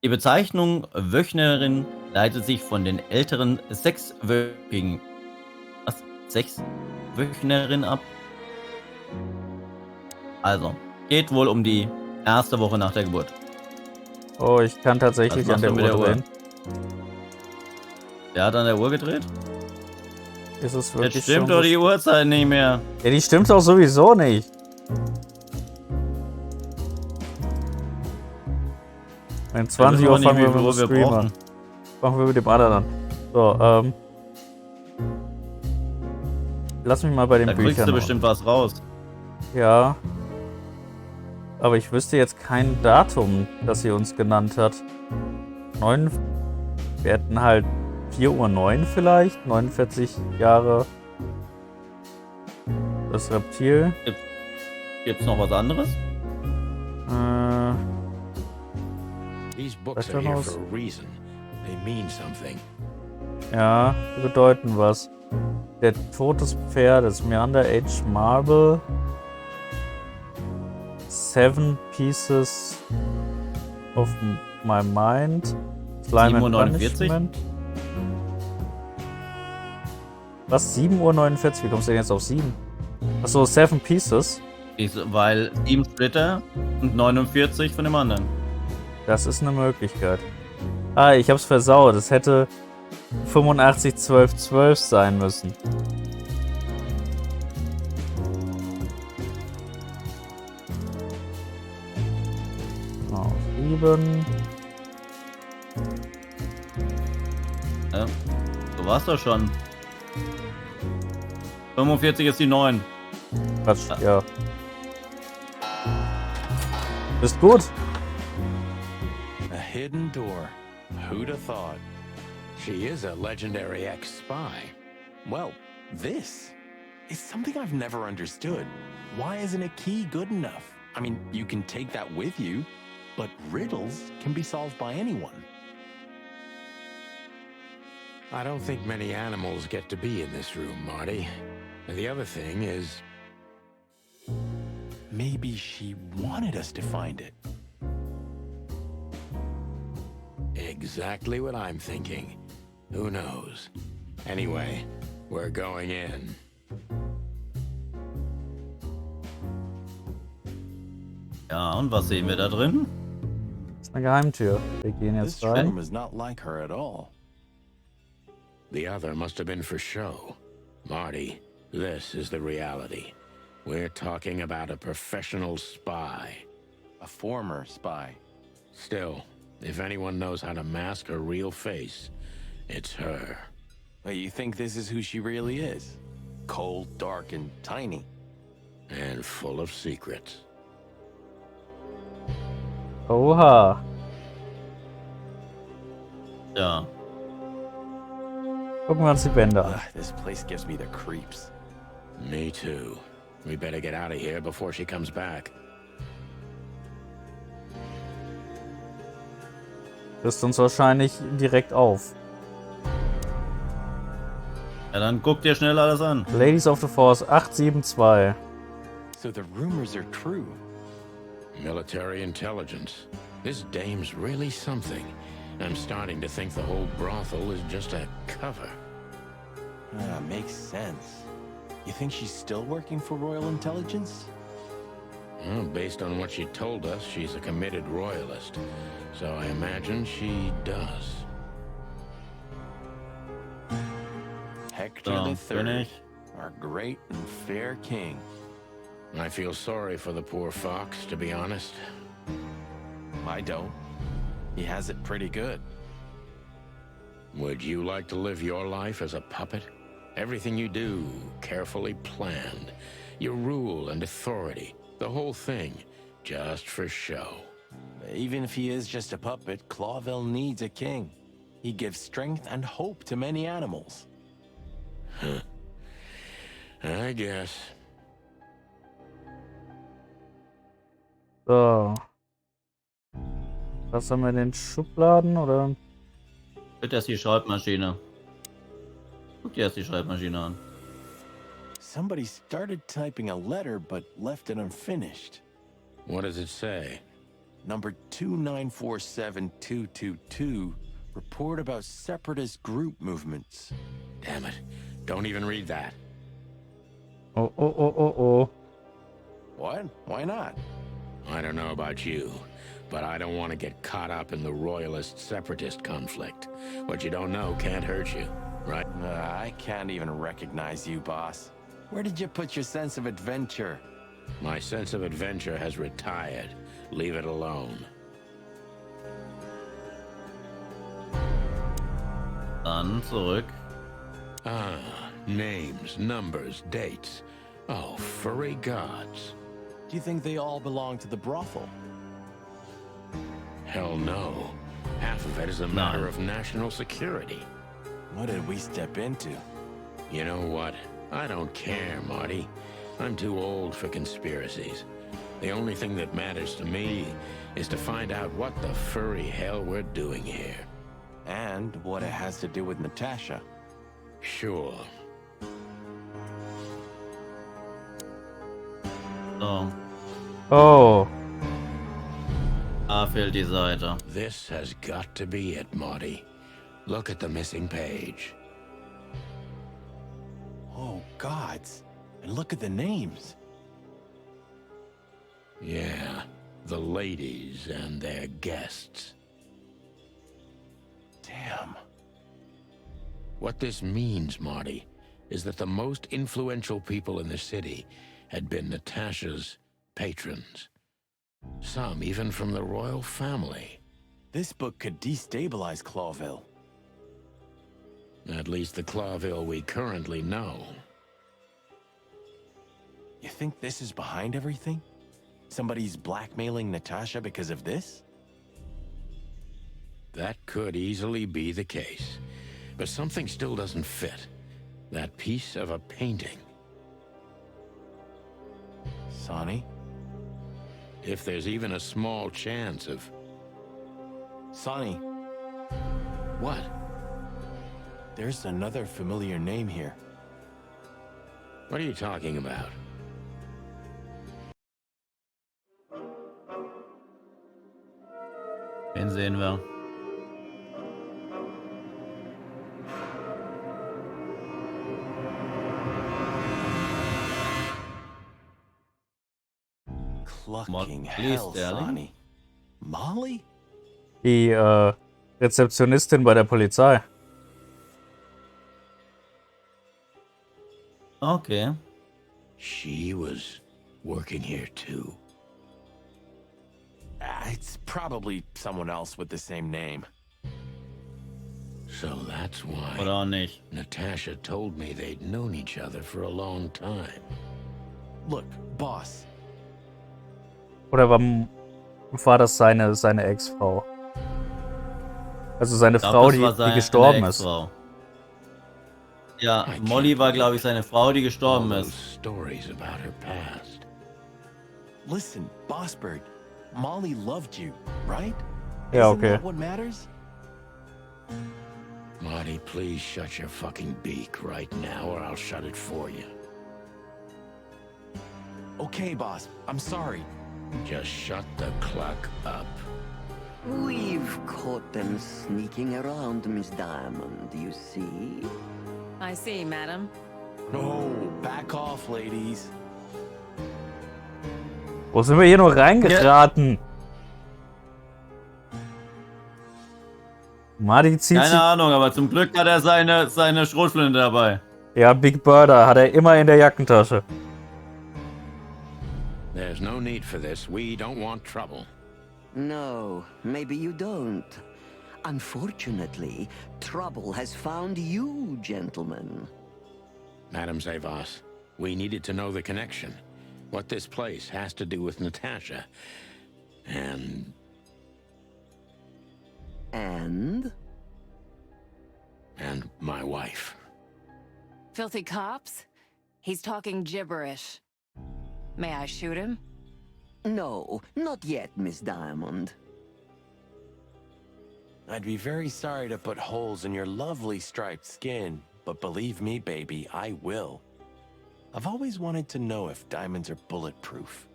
[SPEAKER 7] Die Bezeichnung Wöchnerin leitet sich von den älteren sechswöchigen Wöchnerin ab. Also, geht wohl um die erste Woche nach der Geburt.
[SPEAKER 2] Oh, ich kann tatsächlich an der Uhr drehen.
[SPEAKER 7] Wer hat an der Uhr gedreht?
[SPEAKER 2] Ist es wirklich
[SPEAKER 7] Jetzt stimmt
[SPEAKER 2] schon
[SPEAKER 7] doch die Uhrzeit nicht mehr.
[SPEAKER 2] Ja, die stimmt doch sowieso nicht. In 20 Uhr fangen wir mit dem Stream an. Fangen wir mit dem anderen an. So, lass mich mal bei den Büchern.
[SPEAKER 7] Da kriegst du bestimmt was raus.
[SPEAKER 2] Ja. Aber ich wüsste jetzt kein Datum, das sie uns genannt hat. Wir hätten halt 4:09 Uhr vielleicht. 49 Jahre. Das Reptil.
[SPEAKER 3] Gibt's noch was anderes? These books are here for a reason. They mean something.
[SPEAKER 2] Ja, die bedeuten was. Der Tod des Pferdes, Meander Age Marble. 7 Pieces of my mind. Slime and
[SPEAKER 7] 7:49 Uhr?
[SPEAKER 2] Was? 7:49 Uhr? Wie kommst du denn jetzt auf 7? Achso, 7 Pieces.
[SPEAKER 7] Weil 7 Splitter und 49 von dem anderen.
[SPEAKER 2] Das ist eine Möglichkeit. Ah, ich hab's versaut. Es hätte 85/12/12 sein müssen. Auf 7.
[SPEAKER 7] Ja, du warst doch schon. 45 ist die 9.
[SPEAKER 2] Quatsch, ja. Bist gut.
[SPEAKER 1] A hidden door. Who'd have thought?
[SPEAKER 3] She is a legendary ex-spy.
[SPEAKER 1] Well, this is something I've never understood. Why isn't a key good enough? I mean, you can take that with you, but riddles can be solved by anyone.
[SPEAKER 3] I don't think many animals get to be in this room, Marty. And the other thing is...
[SPEAKER 1] Maybe she wanted us to find it.
[SPEAKER 3] Exactly what I'm thinking. Who knows? Anyway, we're going in.
[SPEAKER 7] Ja, und was sehen wir da drin?
[SPEAKER 2] Das ist eine Geheimtür. Wir gehen jetzt
[SPEAKER 1] This
[SPEAKER 2] rein.
[SPEAKER 1] room is not like her at all.
[SPEAKER 3] The other must have been for show. Marty, this is the reality. We're talking about a professional spy.
[SPEAKER 1] A former spy.
[SPEAKER 3] Still, if anyone knows how to mask her real face, it's her.
[SPEAKER 1] But you think this is who she really is? Cold, dark, and tiny.
[SPEAKER 3] And full of secrets.
[SPEAKER 2] Oha.
[SPEAKER 7] Ja.
[SPEAKER 2] Gucken wir uns die Bänder an.
[SPEAKER 1] Ugh, this place gives me the creeps.
[SPEAKER 3] Me too. We better get out of here before she comes back.
[SPEAKER 2] Frisst uns wahrscheinlich direkt auf.
[SPEAKER 7] Ja, dann guck dir schnell alles an.
[SPEAKER 2] Ladies of the Force 872.
[SPEAKER 1] So the rumors are true.
[SPEAKER 3] Military intelligence. This dame's really something. I'm starting to think the whole brothel is just a cover.
[SPEAKER 1] Makes sense. You think she's still working for Royal Intelligence?
[SPEAKER 3] Well, based on what she told us, she's a committed royalist. So I imagine she does.
[SPEAKER 1] Hector
[SPEAKER 7] So,
[SPEAKER 1] the
[SPEAKER 7] bin
[SPEAKER 1] Third,
[SPEAKER 7] ich.
[SPEAKER 1] our great and fair king.
[SPEAKER 3] I feel sorry for the poor fox, to be honest.
[SPEAKER 1] I don't. He has it pretty good.
[SPEAKER 3] Would you like to live your life as a puppet? Everything you do, carefully planned. Your rule and authority, the whole thing, just for show.
[SPEAKER 1] Even if he is just a puppet, Clawville needs a king. He gives strength and hope to many animals.
[SPEAKER 3] Huh. I guess.
[SPEAKER 2] So. Was haben wir in den Schubladen, oder?
[SPEAKER 7] Bitte erst die Schreibmaschine. Guck dir erst die Schreibmaschine an.
[SPEAKER 1] Somebody started typing a letter but left it unfinished.
[SPEAKER 3] What does it say?
[SPEAKER 1] Number 2947222, report about separatist group movements.
[SPEAKER 3] Damn it. Don't even read that.
[SPEAKER 2] Oh, oh, oh, oh, oh.
[SPEAKER 1] What? Why not?
[SPEAKER 3] I don't know about you, but I don't want to get caught up in the royalist-separatist conflict. What you don't know can't hurt you, right?
[SPEAKER 1] I can't even recognize you, boss. Where did you put your sense of adventure?
[SPEAKER 3] My sense of adventure has retired. Leave it alone.
[SPEAKER 7] Dann zurück.
[SPEAKER 3] Ah, names, numbers, dates. Oh, furry gods.
[SPEAKER 1] Do you think they all belong to the brothel?
[SPEAKER 3] Hell no. Half of it is a matter of national security.
[SPEAKER 1] What did we step into?
[SPEAKER 3] You know what? I don't care, Marty. I'm too old for conspiracies. The only thing that matters to me is to find out what the furry hell we're doing here.
[SPEAKER 1] And what it has to do with Natasha.
[SPEAKER 3] Sure.
[SPEAKER 7] So.
[SPEAKER 2] Oh.
[SPEAKER 7] Da fehlt die Seite.
[SPEAKER 3] This has got to be it, Marty. Look at the missing page.
[SPEAKER 1] Oh, gods. And look at the names.
[SPEAKER 3] Yeah, the ladies and their guests.
[SPEAKER 1] Damn.
[SPEAKER 3] What this means, Marty, is that the most influential people in the city had been Natasha's patrons. Some even from the royal family.
[SPEAKER 1] This book could destabilize Clawville.
[SPEAKER 3] At least the Clawville we currently know.
[SPEAKER 1] You think this is behind everything? Somebody's blackmailing Natasha because of this?
[SPEAKER 3] That could easily be the case. But something still doesn't fit. That piece of a painting.
[SPEAKER 1] Sonny?
[SPEAKER 3] If there's even a small chance of...
[SPEAKER 1] Sonny,
[SPEAKER 3] What?
[SPEAKER 1] there's another familiar name here.
[SPEAKER 3] What are you talking about?
[SPEAKER 7] Den sehen wir.
[SPEAKER 1] Clucking
[SPEAKER 7] Please,
[SPEAKER 1] hell,
[SPEAKER 7] darling.
[SPEAKER 1] Sonny. Molly?
[SPEAKER 2] Die Rezeptionistin bei der Polizei.
[SPEAKER 7] Okay.
[SPEAKER 3] She was working here too.
[SPEAKER 1] It's probably someone else with the same name.
[SPEAKER 3] So that's why
[SPEAKER 7] Oder auch nicht.
[SPEAKER 3] Natasha told me they'd known each other for a long time.
[SPEAKER 1] Look, boss.
[SPEAKER 2] Oder war das seine Ex-Frau? Also seine
[SPEAKER 7] Ich glaub,
[SPEAKER 2] Frau,
[SPEAKER 7] das war
[SPEAKER 2] die gestorben ist.
[SPEAKER 7] Ex-Frau. Ja, Molly war, glaube ich, seine Frau, die gestorben
[SPEAKER 3] All those
[SPEAKER 7] ist.
[SPEAKER 3] stories about her past.
[SPEAKER 1] Listen, Bossbird. Molly loved you, right?
[SPEAKER 2] Ja,
[SPEAKER 1] Isn't
[SPEAKER 2] okay.
[SPEAKER 1] that what matters?
[SPEAKER 3] Marty, please shut your fucking beak right now or I'll shut it for you.
[SPEAKER 1] Okay, boss. I'm sorry.
[SPEAKER 3] Just shut the cluck up.
[SPEAKER 4] We've caught them sneaking around, Miss Diamond, you see?
[SPEAKER 9] I see, madam.
[SPEAKER 1] No, back off, ladies.
[SPEAKER 2] Wo sind wir hier nur reingeraten? Marty zieht
[SPEAKER 7] Keine
[SPEAKER 2] sich...
[SPEAKER 7] Ahnung, aber zum Glück hat er seine Schrotflinte dabei.
[SPEAKER 2] Ja, Big Birder hat er immer in der Jackentasche.
[SPEAKER 3] There's no need for this. We don't want trouble.
[SPEAKER 4] No, maybe you don't. Unfortunately, trouble has found you, gentlemen.
[SPEAKER 3] Madam Zaiwass, we needed to know the connection. What this place has to do with Natasha. And my wife.
[SPEAKER 9] Filthy cops? He's talking gibberish. May I shoot him?
[SPEAKER 4] No, not yet, Miss Diamond.
[SPEAKER 1] I'd be very sorry to put holes in your lovely striped skin, but believe me, baby, I will. I've always wanted to know if diamonds are bulletproof.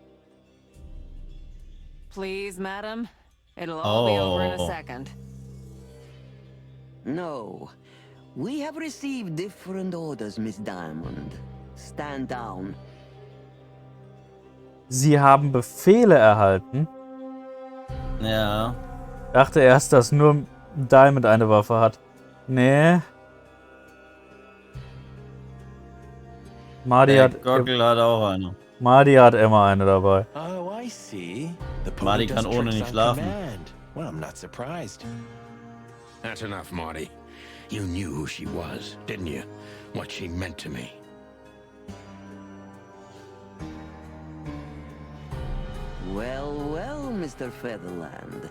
[SPEAKER 9] Please, madam. It'll all be over in a second.
[SPEAKER 4] No. We have received different orders, Miss Diamond. Stand down.
[SPEAKER 2] Sie haben Befehle erhalten.
[SPEAKER 7] Ja.
[SPEAKER 2] Dachte erst, dass nur Diamond eine Waffe hat. Nee. Marty hat
[SPEAKER 7] auch eine.
[SPEAKER 2] Marty hat immer eine dabei.
[SPEAKER 1] Oh, I see. The
[SPEAKER 7] Marty kann ohne nicht schlafen.
[SPEAKER 1] Well, I'm not surprised.
[SPEAKER 3] That's enough, Marty. You knew who she was, didn't you? What she meant to me.
[SPEAKER 4] Well, well, Mr. Featherland.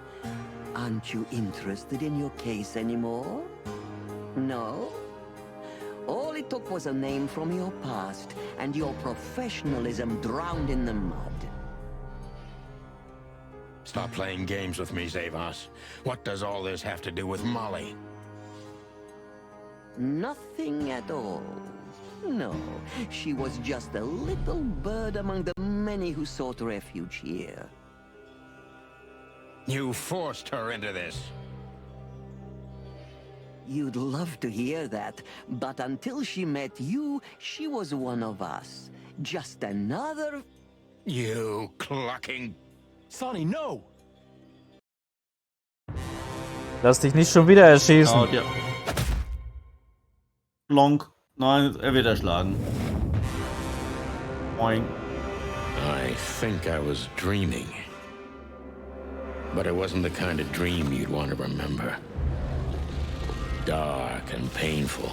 [SPEAKER 4] Aren't you interested in your case anymore? No? All it took was a name from your past, and your professionalism drowned in the mud.
[SPEAKER 3] Stop playing games with me, Zaiwass. What does all this have to do with Molly?
[SPEAKER 4] Nothing at all. No, she was just a little bird among the many who sought refuge here.
[SPEAKER 3] You forced her into this.
[SPEAKER 4] You'd love to hear that, but until she met you, she was one of us. Just another...
[SPEAKER 3] You clucking...
[SPEAKER 1] Sonny, no!
[SPEAKER 2] Lass dich nicht schon wieder erschießen.
[SPEAKER 7] Oh, ja. Long. Nein, er wird erschlagen. Moin.
[SPEAKER 3] I think I was dreaming. But it wasn't the kind of dream you'd want to remember. Dark and painful.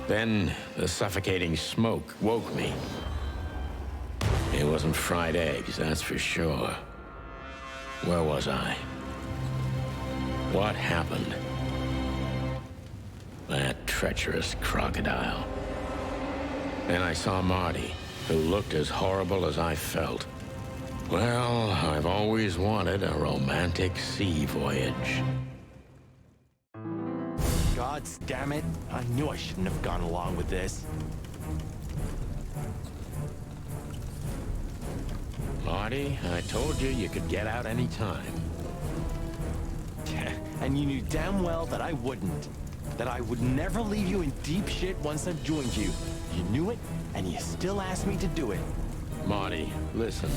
[SPEAKER 3] Then the suffocating smoke woke me. It wasn't fried eggs, that's for sure. Where was I? What happened? That treacherous crocodile. Then I saw Marty, who looked as horrible as I felt. Well, I've always wanted a romantic sea voyage.
[SPEAKER 1] Gods damn it. I knew I shouldn't have gone along with this.
[SPEAKER 3] Marty, I told you you could get out any time.
[SPEAKER 1] And you knew damn well that I wouldn't. That I would never leave you in deep shit once I've joined you. You knew it, and you still asked me to do it.
[SPEAKER 3] Marty, listen.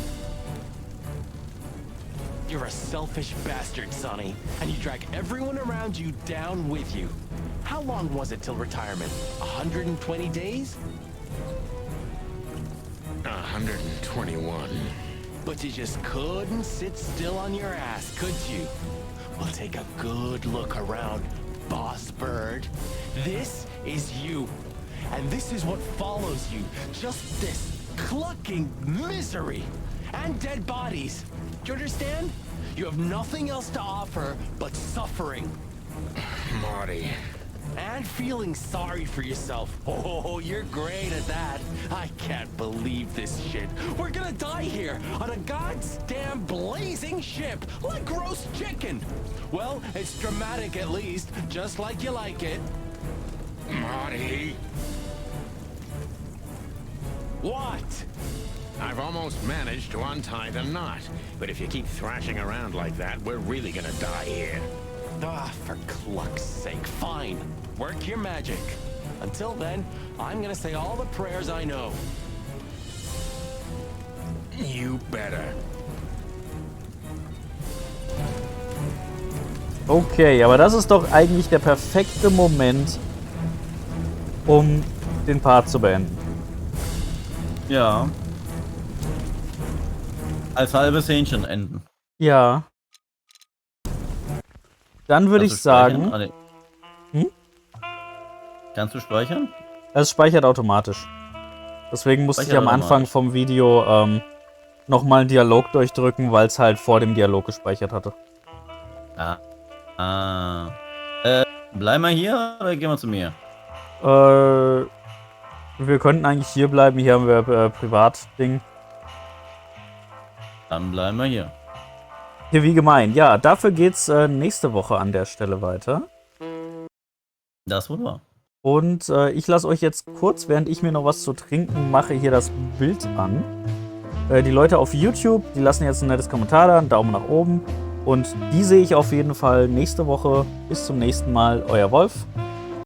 [SPEAKER 1] You're a selfish bastard, Sonny, and you drag everyone around you down with you. How long was it till retirement? 120 days?
[SPEAKER 3] 121.
[SPEAKER 1] But you just couldn't sit still on your ass, could you? Well, take a good look around, boss bird. This is you. And this is what follows you. Just this clucking misery. And dead bodies. Do you understand? You have nothing else to offer but suffering.
[SPEAKER 3] Marty.
[SPEAKER 1] And feeling sorry for yourself. Oh, you're great at that. I can't believe this shit. We're gonna die here on a goddamn blazing ship like roast chicken. Well, it's dramatic at least, just like you like it.
[SPEAKER 3] Marty.
[SPEAKER 1] What?
[SPEAKER 3] I've almost managed to untie the knot. But if you keep thrashing around like that, we're really gonna die here.
[SPEAKER 1] Ah, for cluck's sake, fine. Work your magic. Until then, I'm gonna say all the prayers I know.
[SPEAKER 3] You better.
[SPEAKER 2] Okay, aber das ist doch eigentlich der perfekte Moment, um den Part zu beenden.
[SPEAKER 7] Ja. Als halbes Hähnchen enden.
[SPEAKER 2] Ja. Dann würde ich sagen...
[SPEAKER 7] Kannst du speichern?
[SPEAKER 2] Es speichert automatisch. Deswegen musste ich am Anfang vom Video nochmal einen Dialog durchdrücken, weil es halt vor dem Dialog gespeichert hatte.
[SPEAKER 7] Bleiben wir hier oder gehen wir zu mir?
[SPEAKER 2] Wir könnten eigentlich hier bleiben. Hier haben wir Privatding.
[SPEAKER 7] Dann bleiben wir hier.
[SPEAKER 2] Hier wie gemein. Ja, dafür geht's nächste Woche an der Stelle weiter.
[SPEAKER 7] Das wohl war.
[SPEAKER 2] Und ich lasse euch jetzt kurz, während ich mir noch was zu trinken mache, hier das Bild an. Die Leute auf YouTube, die lassen jetzt ein nettes Kommentar da, einen Daumen nach oben. Und die sehe ich auf jeden Fall nächste Woche. Bis zum nächsten Mal, euer Wolf.